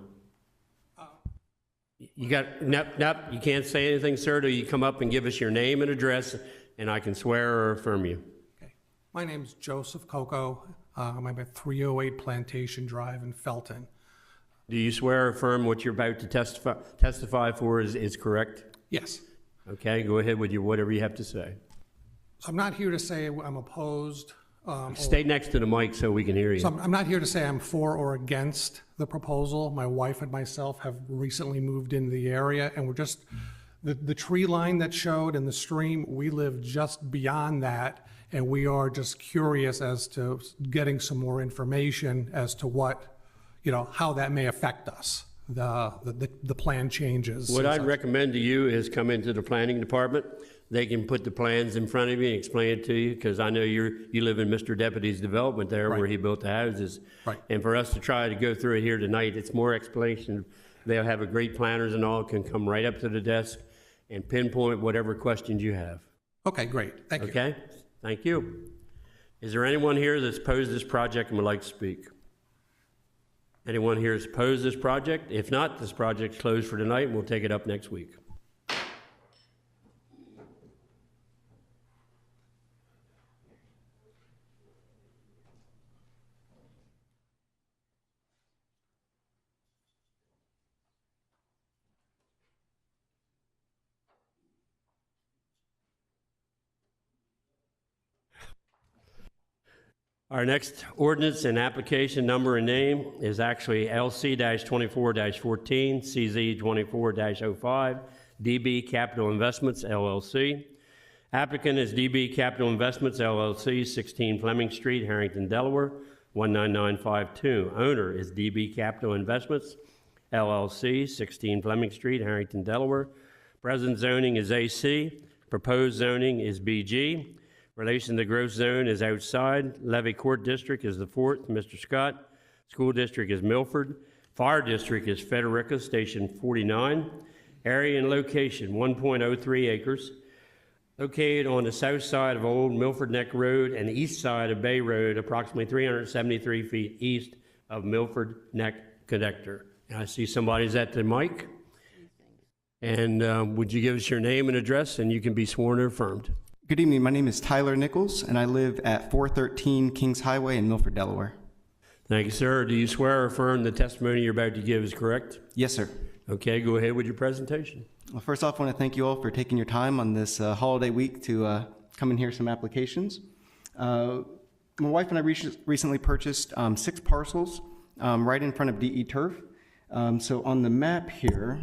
you got, nope, you can't say anything, sir, till you come up and give us your name and address, and I can swear or affirm you. Okay. My name's Joseph Coco. I'm at 308 Plantation Drive in Felton. Do you swear or affirm what you're about to testify for is correct? Yes. Okay, go ahead with your whatever you have to say. So I'm not here to say I'm opposed. Stay next to the mic so we can hear you. So I'm not here to say I'm for or against the proposal. My wife and myself have recently moved into the area, and we're just, the tree line that showed and the stream, we live just beyond that, and we are just curious as to getting some more information as to what, how that may affect us, the plan changes. What I'd recommend to you is come into the planning department. They can put the plans in front of you and explain it to you, because I know you live in Mr. Deputy's development there where he built the houses. Right. And for us to try to go through it here tonight, it's more explanation. They'll have a great planners and all, can come right up to the desk and pinpoint whatever questions you have. Okay, great. Thank you. Okay? Thank you. Is there anyone here that's opposed this project and would like to speak? Anyone here that's opposed this project? If not, this project's closed for tonight, and we'll take it up next week. Our next ordinance and application number and name is actually LC-24-14, CZ-24-05, DB Capital Investments, LLC. Applicant is DB Capital Investments, LLC, 16 Fleming Street, Harrington, Delaware, 19952. Owner is DB Capital Investments, LLC, 16 Fleming Street, Harrington, Delaware. Present zoning is AC. Proposed zoning is BG. Relation to gross zone is outside. Levy Court District is the fourth, Mr. Scott. School District is Milford. Fire District is Federica, Station 49. Area and location, 1.03 acres. Located on the south side of Old Milford Neck Road and the east side of Bay Road, approximately 373 feet east of Milford Neck Connector. I see somebody's at the mic. And would you give us your name and address, and you can be sworn or affirmed. Good evening. My name is Tyler Nichols, and I live at 413 Kings Highway in Milford, Delaware. Thank you, sir. Do you swear or affirm the testimony you're about to give is correct? Yes, sir. Okay, go ahead with your presentation. Well, first off, I want to thank you all for taking your time on this holiday week to come and hear some applications. My wife and I recently purchased 6 parcels right in front of DE Turf. So on the map here,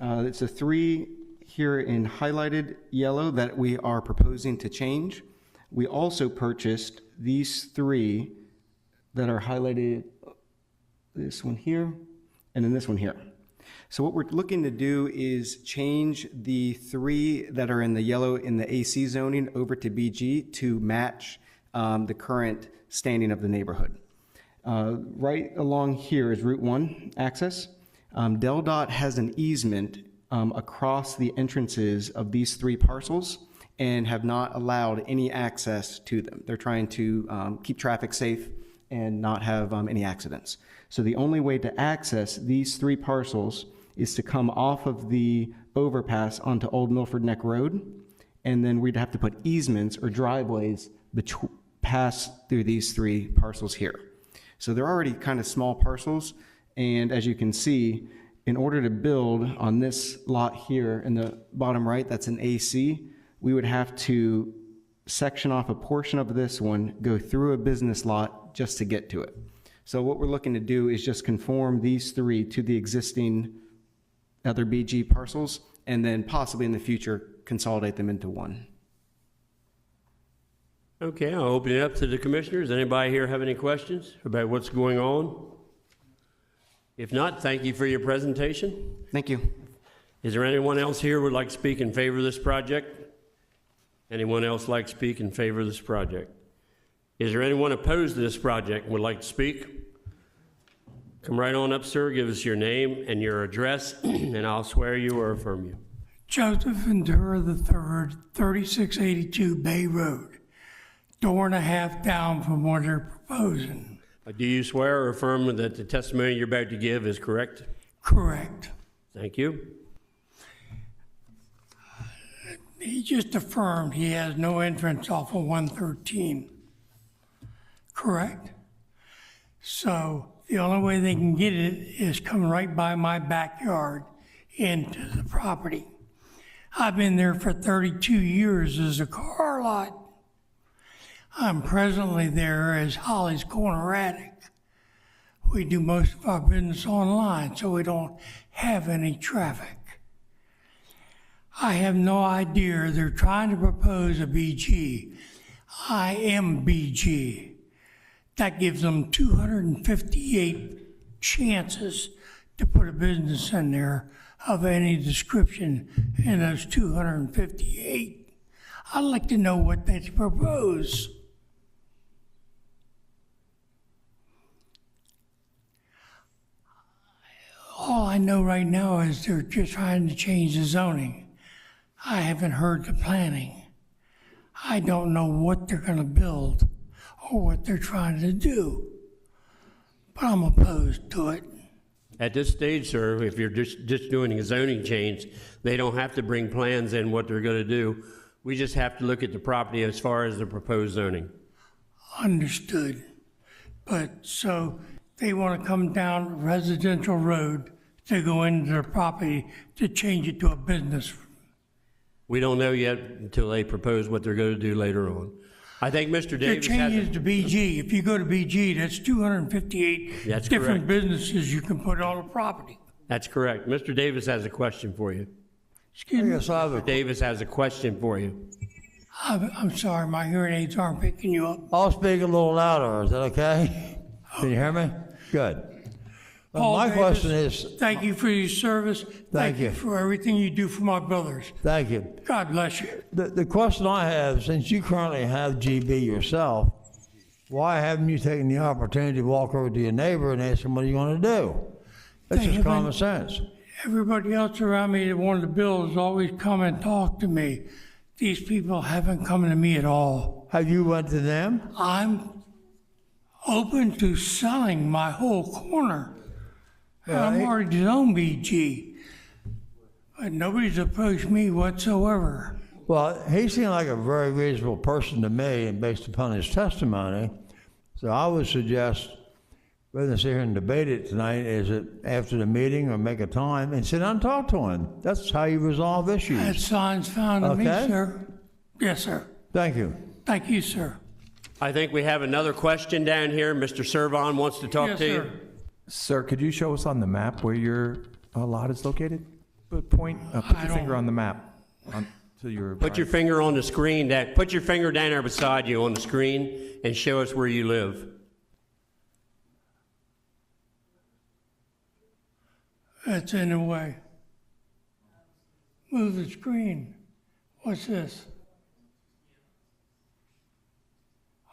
it's a 3 here in highlighted yellow that we are proposing to change. We also purchased these 3 that are highlighted, this one here, and then this one here. So what we're looking to do is change the 3 that are in the yellow in the AC zoning over to BG to match the current standing of the neighborhood. Right along here is Route 1 access. DelDOT has an easement across the entrances of these 3 parcels and have not allowed any access to them. They're trying to keep traffic safe and not have any accidents. So the only way to access these 3 parcels is to come off of the overpass onto Old Milford Neck Road, and then we'd have to put easements or driveways pass through these 3 parcels here. So they're already kind of small parcels, and as you can see, in order to build on this lot here in the bottom right, that's an AC, we would have to section off a portion of this one, go through a business lot just to get to it. So what we're looking to do is just conform these 3 to the existing other BG parcels, and then possibly in the future consolidate them into one. Okay, I'll open it up to the commissioners. Anybody here have any questions about what's going on? If not, thank you for your presentation. Thank you. Is there anyone else here who would like to speak in favor of this project? Anyone else like to speak in favor of this project? Is there anyone opposed to this project and would like to speak? Come right on up, sir. Give us your name and your address, and I'll swear you or affirm you. Joseph Ventura III, 3682 Bay Road, door and a half down from what they're proposing. Do you swear or affirm that the testimony you're about to give is correct? Correct. Thank you. He just affirmed he has no entrance off of 113. Correct? So the only way they can get it is come right by my backyard into the property. I've been there for 32 years as a car lot. I'm presently there as Holly's Corner Attic. We do most of our business online, so we don't have any traffic. I have no idea. They're trying to propose a BG. I am BG. That gives them 258 chances to put a business in there of any description in those 258. I'd like to know what they propose. All I know right now is they're just trying to change the zoning. I haven't heard the planning. I don't know what they're going to build or what they're trying to do, but I'm opposed to it. At this stage, sir, if you're just doing a zoning change, they don't have to bring plans in what they're going to do. We just have to look at the property as far as the proposed zoning. Understood. But so they want to come down residential road to go into their property to change it to a business. We don't know yet until they propose what they're going to do later on. I think Mr. It Davis has changes to BG. If you go to BG, that's 258 That's different correct. businesses you can put on a property. That's correct. Mr. Davis has a question for you. Excuse me, Yes, I have a Davis has a question for you. I'm sorry, my hearing aids aren't picking you up. I'll speak a little louder, is that okay? Can you hear me? Good. Paul My Davis, question is, thank you for your service. Thank you. for everything you do for my brothers. thank you. God bless you. The question I have, since you currently have GB yourself, why haven't you taken the opportunity to walk over to your neighbor and ask him what you want to do? That's They just haven't- common sense. Everybody else around me that wanted to build has always come and talked to me. These people haven't come to me at all. Have you went to them? I'm open to selling my whole corner. And I'm already zone BG. But nobody's approached me whatsoever. Well, he seemed like a very reasonable person to me, and based upon his testimony. So I would suggest, rather than sit here and debate it tonight, is it after the meeting or make a time and sit down and talk to him. That's how you resolve That issues. sounds fine to me, Okay. sir. Yes, sir. Thank you. Thank you, sir. I think we have another question down here. Mr. Servon wants to talk Yes, to you. sir. Sir, could you show us on the map where your lot is located? Put your finger on the map to your Put your finger on the screen. Put your finger down there beside you on the screen and show us where you live. That's in the way. Move the screen. What's this?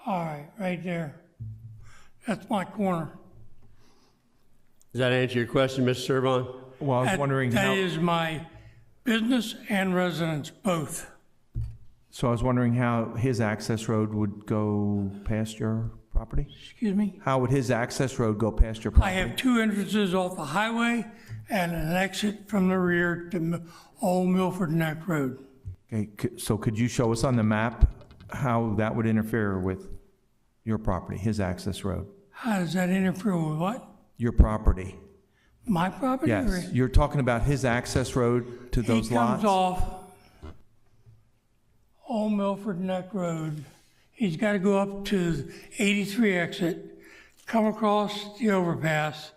All right there. That's my corner. Does that answer your question, Mr. Servon? Well, I was wondering That how. is my business and residence, both. So I was wondering how his access road would go past your property? Excuse me? How would his access road go past your I property? have two entrances off the highway and an exit from the rear to Old Milford Neck Road. Okay, so could you show us on the map how that would interfere with your property, his access road? How does that interfere with what? Your property? My property? or- Yes, you're talking about his access road to those He comes lots? off Old Milford Neck Road. He's got to go up to 83 exit, come across the overpass,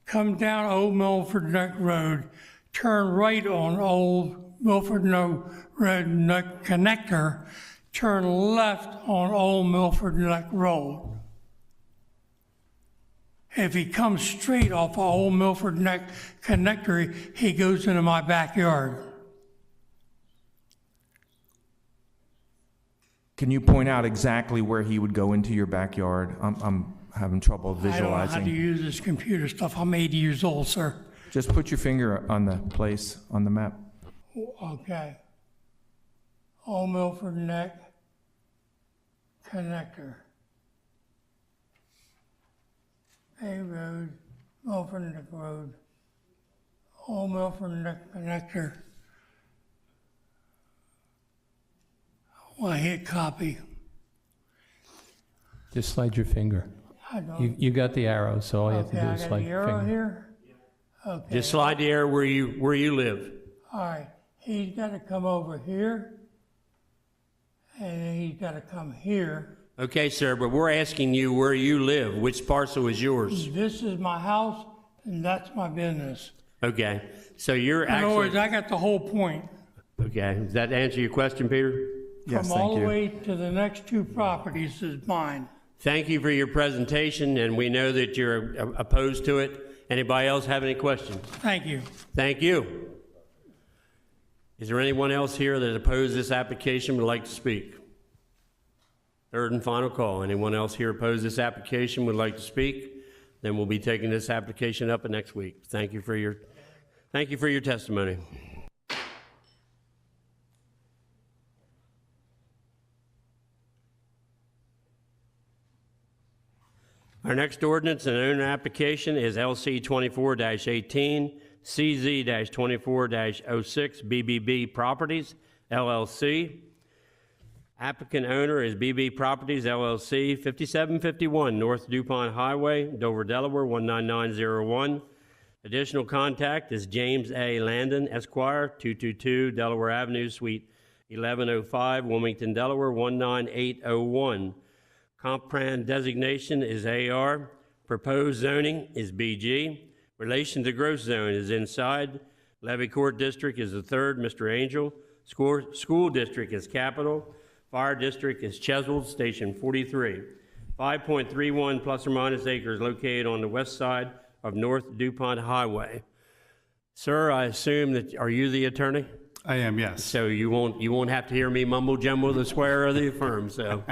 come down Old Milford Neck Road, turn right on Old Milford Neck Connector, turn left on Old Milford Neck Road. If he comes straight off of Old Milford Neck Connector, he goes into my backyard. Can you point out exactly where he would go into your backyard? I'm having trouble I don't know how to visualizing. use this computer stuff. I'm 80 years old, sir. Just put your finger on the place on the map. Okay. Old Milford Neck Connector. A Road, Milford Neck Road. Old Milford Neck Connector. Well, I hit copy. Just slide your finger. I don't. You got the arrow, so all you have to Okay, do I is got slide the your arrow finger. here. Okay. Just slide the arrow where you live. All right. He's got to come over here, and then he's got to come here. Okay, sir, but we're asking you where you live. Which parcel is yours? This is my house, and that's my business. Okay, so you're In other words, actually, I got the whole point. okay, does that answer your question, Peter? Yes, From all thank the you. way to the next two properties is mine. Thank you for your presentation, and we know that you're opposed to it. Anybody else have any questions? Thank you. Thank you. Is there anyone else here that opposed this application would like to speak? Third and final call. Anyone else here opposed this application would like to speak? Then we'll be taking this application up next week. Thank you for your testimony. Our next ordinance and owner application is LC 24-18, CZ-24-06, BBB Properties, LLC. Applicant owner is BB Properties, LLC, 5751 North DuPont Highway, Dover, Delaware, 19901. Additional contact is James A. Landon, Esquire, 222 Delaware Avenue, Suite 1105, Wilmington, Delaware 19801. Comp plan designation is AR. Proposed zoning is BG. Relation to growth zone is inside. Levy Court District is the third, Mr. Angel. School District is Capital. Fire District is Cheswold, Station 43. 5.31 plus or minus acres located on the west side of North DuPont Highway. Sir, I assume that, are you the attorney? I am, yes. So you won't have to hear me mumble jumble the swear or the affirm, so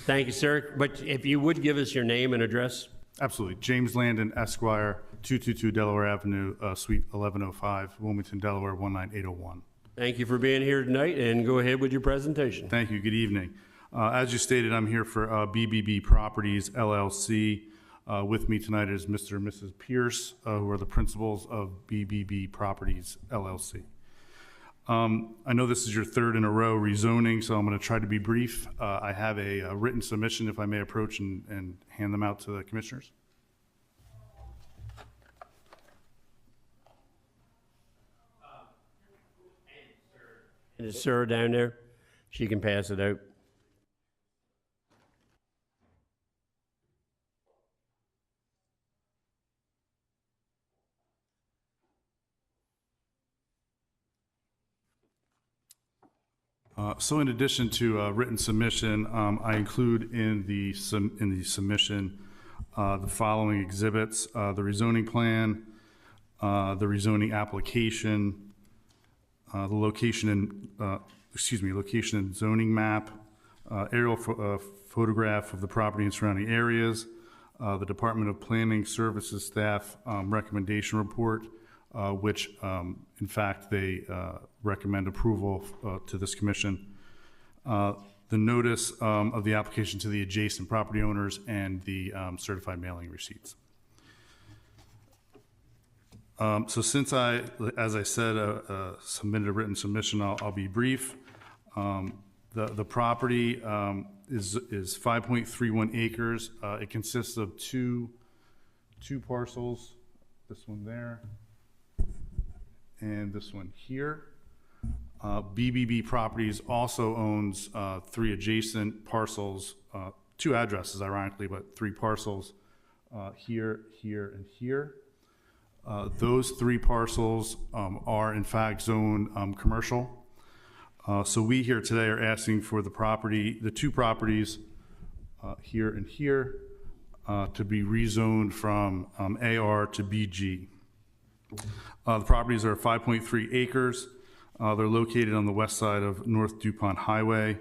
thank you, sir. But if you would give us your name and address. Absolutely. James Landon, Esquire, 222 Delaware Avenue, Suite 1105, Wilmington, Delaware 19801. Thank you for being here tonight, and go ahead with your presentation. Thank you. Good evening. As you stated, I'm here for BBB Properties, LLC. With me tonight is Mr. and Mrs. Pierce, who are the principals of BBB Properties, LLC. I know this is your third in a row rezoning, so I'm going to try to be brief. I have a written submission, if I may approach and hand them out to the commissioners. And is Sarah down there? She can pass it out. So in addition to written submission, I include in the submission the following exhibits: the rezoning plan, the rezoning application, the location and zoning map, aerial photograph of the property and surrounding areas, the Department of Planning Services staff recommendation report, which in fact they recommend approval to this commission, the notice of the application to the adjacent property owners, and the certified mailing receipts. So since as I said, submitted a written submission, I'll be brief. The property is 5.31 acres. It consists of two parcels, this one there, and this one here. BBB Properties also owns 3 adjacent parcels, 2 addresses ironically, but 3 parcels here, here, and here. Those 3 parcels are in fact zoned commercial. So we here today are asking for the 2 properties here and here to be rezoned from AR to BG. The properties are 5.3 acres. They're located on the west side of North DuPont Highway,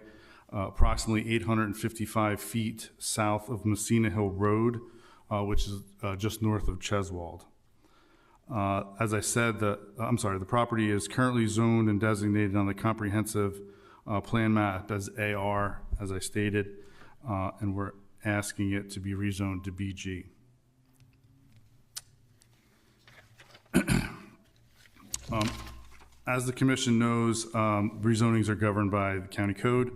approximately 855 feet south of Messina Hill Road, which is just north of Cheswold. As I said, the property is currently zoned and designated on the comprehensive plan map as AR, as I stated, and we're asking it to be rezoned to BG. As the commission knows, rezonings are governed by the county code,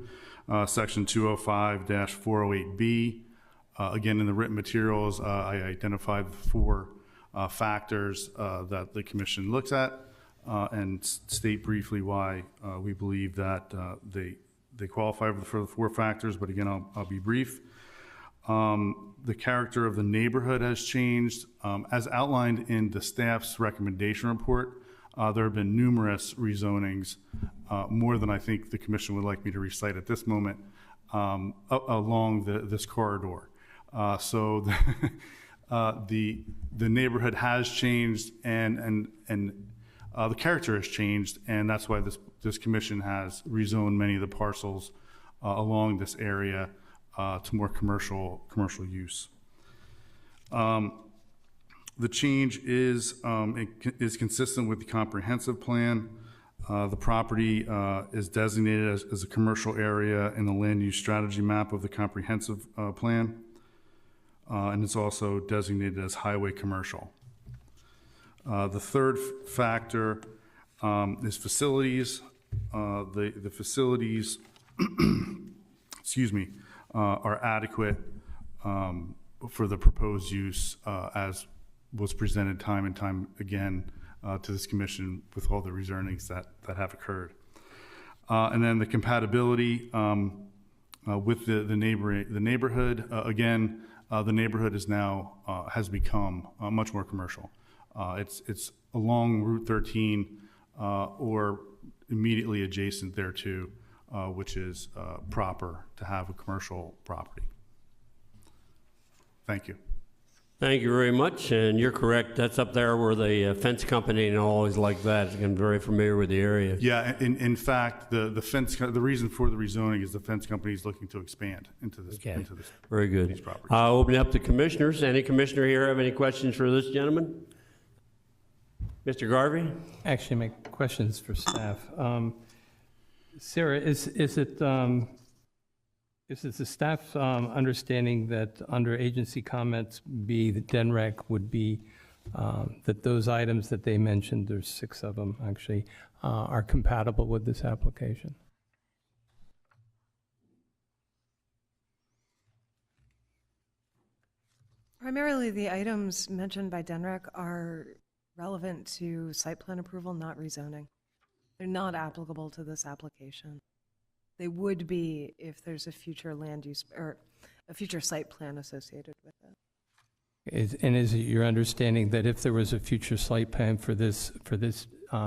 section 205-408B. Again, in the written materials, I identified the 4 factors that the commission looks at and state briefly why we believe that they qualify for the 4 factors, but again, I'll be brief. The character of the neighborhood has changed. As outlined in the staff's recommendation report, there have been numerous rezonings, more than I think the commission would like me to recite at this moment, along this corridor. So the neighborhood has changed, and the character has changed, and that's why this commission has rezoned many of the parcels along this area to more commercial use. The change is consistent with the comprehensive plan. The property is designated as a commercial area in the land use strategy map of the comprehensive plan, and it's also designated as highway commercial. The third factor is facilities. The facilities, excuse me, are adequate for the proposed use as was presented time and time again to this commission with all the rezonings that have occurred. And then the compatibility with the neighborhood. Again, the neighborhood is now has become much more commercial. It's along Route 13 or immediately adjacent thereto, which is proper to have a commercial property. Thank you. Thank you very much, and you're correct. That's up there where the fence company and all is like that. I'm very familiar with the area. Yeah, in fact, the reason for the rezoning is the fence company is looking to expand into this. Okay, Into this very these good. properties. I'll open it up to commissioners. Any commissioner here have any questions for this gentleman? Mr. Garvey? Actually, my questions for staff. Sarah, is it the staff's understanding that under agency comments B, the DENREC would be, that those items that they mentioned, there's 6 of them actually, are compatible with this application? Primarily, the items mentioned by DENREC are relevant to site plan approval, not rezoning. They're not applicable to this application. They would be if there's a future land use or a future site plan associated with it. Is it your understanding that if there was a future site plan for this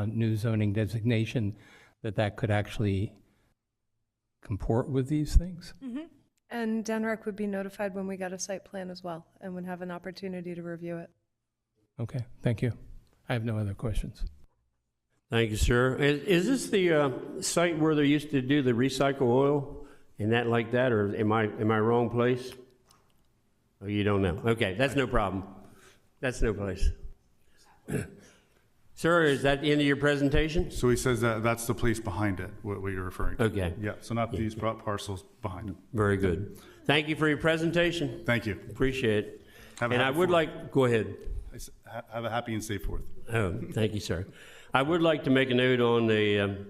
new zoning designation, that could actually comport with these things? Mm-hmm. And DENREC would be notified when we got a site plan as well and would have an opportunity to review it. Okay, thank you. I have no other questions. Thank you, sir. Is this the site where they used to do the recycle oil and that like that, or am I wrong place? Oh, you don't know. Okay, that's no problem. That's no place. Sir, is that the end of your presentation? So he says that that's the place behind it, what you're referring to. Okay. Yeah, so not these parcels behind it. Very good. Thank you for your presentation. Thank you. Appreciate it. Have a And I happy would Fourth. like, go ahead. Have a happy and safe Fourth. Oh, thank you, sir. I would like to make a note on the,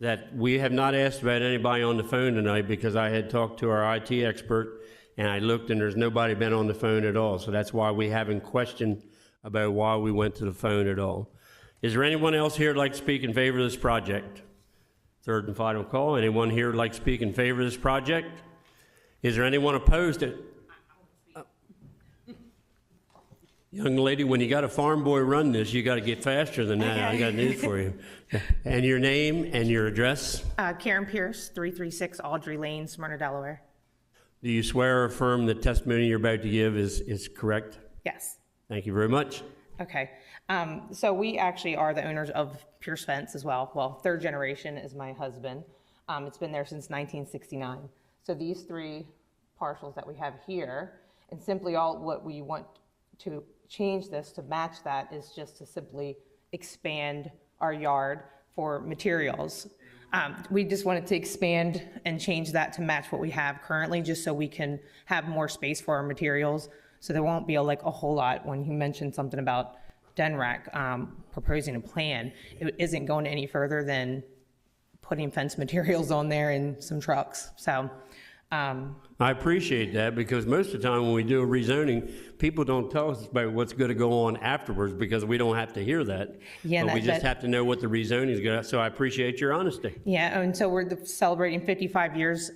that we have not asked about anybody on the phone tonight because I had talked to our IT expert and I looked and there's nobody been on the phone at all. So that's why we haven't questioned about why we went to the phone at all. Is there anyone else here who'd like to speak in favor of this project? Third and final call. Anyone here who'd like to speak in favor of this project? Is there anyone opposed to it? Young lady, when you got a farm boy run this, you got to get faster than that. I got news for you. And your name and your address? Karen Pierce, 336 Audrey Lane, Smyrna, Delaware. Do you swear or affirm the testimony you're about to give is correct? Yes. Thank you very much. Okay. So we actually are the owners of Pierce Fence as well. Well, third generation is my husband. It's been there since 1969. So these 3 parcels that we have here, and simply all what we want to change this to match that is just to simply expand our yard for materials. We just wanted to expand and change that to match what we have currently, just so we can have more space for our materials. So there won't be a whole lot. When you mentioned something about DENREC proposing a plan, it isn't going any further than putting fence materials on there and some trucks. So I appreciate that because most of the time when we do a rezoning, people don't tell us about what's going to go on afterwards because we don't have to hear that. Yeah, but we just have to know what the rezoning is going to. So I appreciate your honesty. Yeah, and so we're celebrating 55 years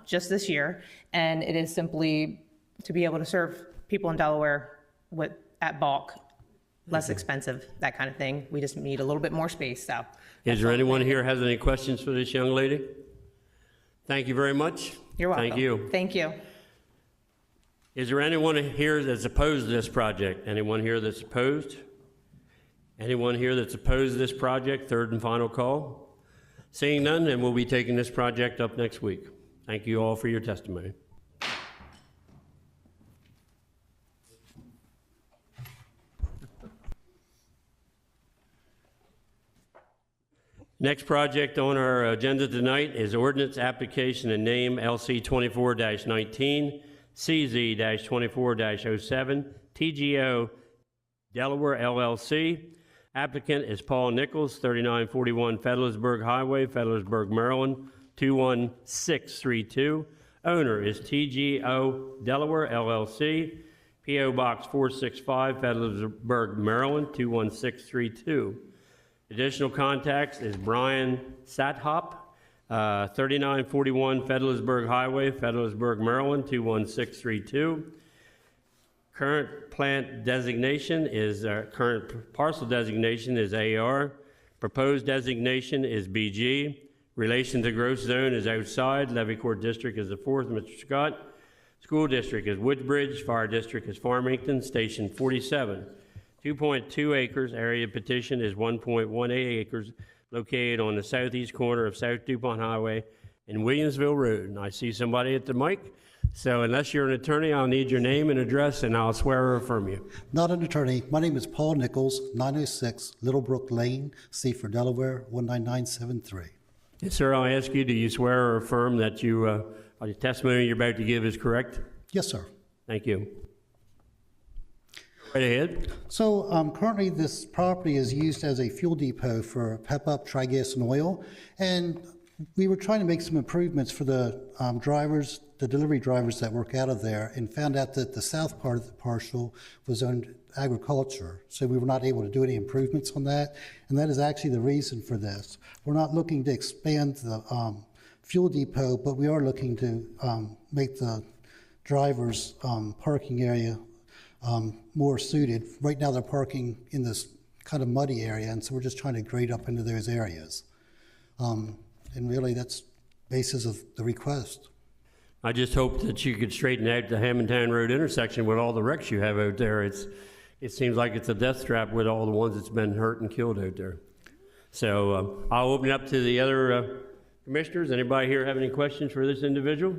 just this year, and it is simply to be able to serve people in Delaware at bulk, less expensive, that kind of thing. We just need a little bit more space. So, Is there anyone here has any questions for this young lady? Thank you very much. You're welcome. Thank you. Thank you. Is there anyone here that's opposed to this project? Anyone here that's opposed? Anyone here that's opposed to this project? Third and final call. Seeing none, then we'll be taking this project up next week. Thank you all for your testimony. Next project on our agenda tonight is ordinance application and name LC 24-19, CZ-24-07, TGO Delaware LLC. Applicant is Paul Nichols, 3941 Fedlersburg Highway, Fedlersburg, Maryland, 21632. Owner is TGO Delaware LLC, P.O. Box 465, Fedlersburg, Maryland, 21632. Additional contacts is Brian Sathop, 3941 Federalsburg Highway, Federalsburg, Maryland, 21632. Current plant designation is, current parcel designation is AR. Proposed designation is BG. Relation to gross zone is outside. Levy Court District is the fourth, Mr. Scott. School District is Woodbridge. Fire District is Farmington. Station 47. 2.2 acres. Area petition is 1.18 acres. Located on the southeast corner of South DuPont Highway and Williamsville Road. And I see somebody at the mic. So unless you're an attorney, I'll need your name and address, and I'll swear or affirm you. Not an attorney. My name is Paul Nichols, 906 Littlebrook Lane, Seaford, Delaware, 19973. Yes, sir. I'll ask you, do you swear or affirm that the testimony you're about to give is correct? Yes, sir. Thank you. Right ahead. So currently this property is used as a fuel depot for PEP-UP, Tri-Gas and Oil. And we were trying to make some improvements for the drivers, the delivery drivers that work out of there, and found out that the south part of the parcel was owned agriculture. So we were not able to do any improvements on that. And that is actually the reason for this. We're not looking to expand the fuel depot, but we are looking to make the drivers' parking area more suited. Right now they're parking in this kind of muddy area, and so we're just trying to grade up into those areas. And really that's the basis of the request. I just hope that you could straighten out the Hammondtown Road intersection with all the wrecks you have out there. It seems like it's a death trap with all the ones that's been hurt and killed out there. So I'll open it up to the other commissioners. Anybody here have any questions for this individual?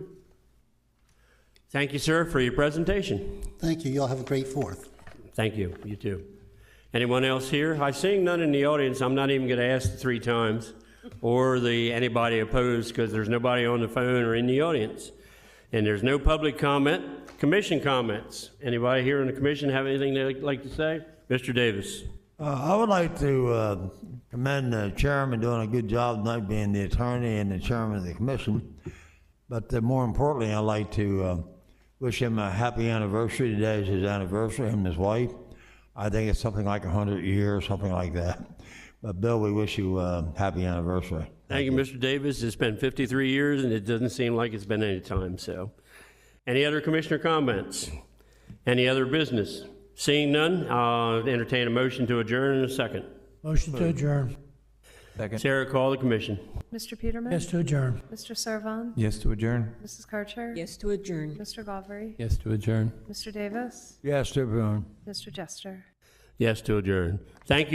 Thank you, sir, for your presentation. Thank you. Y'all have a great 4th. Thank you. You too. Anyone else here? I seeing none in the audience. I'm not even going to ask 3 times or anybody opposed because there's nobody on the phone or in the audience. And there's no public comment. Commission comments. Anybody here in the commission have anything they'd like to say? Mr. Davis. I would like to commend the chairman doing a good job tonight, being the attorney and the chairman of the commission. But more importantly, I'd like to wish him a happy anniversary. Today is his anniversary, him and his wife. I think it's something like 100 years, something like that. But Bill, we wish you a happy anniversary. Thank you, Mr. Davis. It's been 53 years, and it doesn't seem like it's been any time. So, any other commissioner comments? Any other business? Seeing none, I'll entertain a motion to adjourn in a second. Motion to adjourn. Second. Sarah, call the commission. Mr. Peterman? Yes to adjourn. Mr. Servon? Yes to adjourn. Mrs. Karcher? Yes to adjourn. Mr. Galvary? Yes to adjourn. Mr. Davis? Yes, to adjourn. Mr. Jester? Yes to adjourn. Thank you.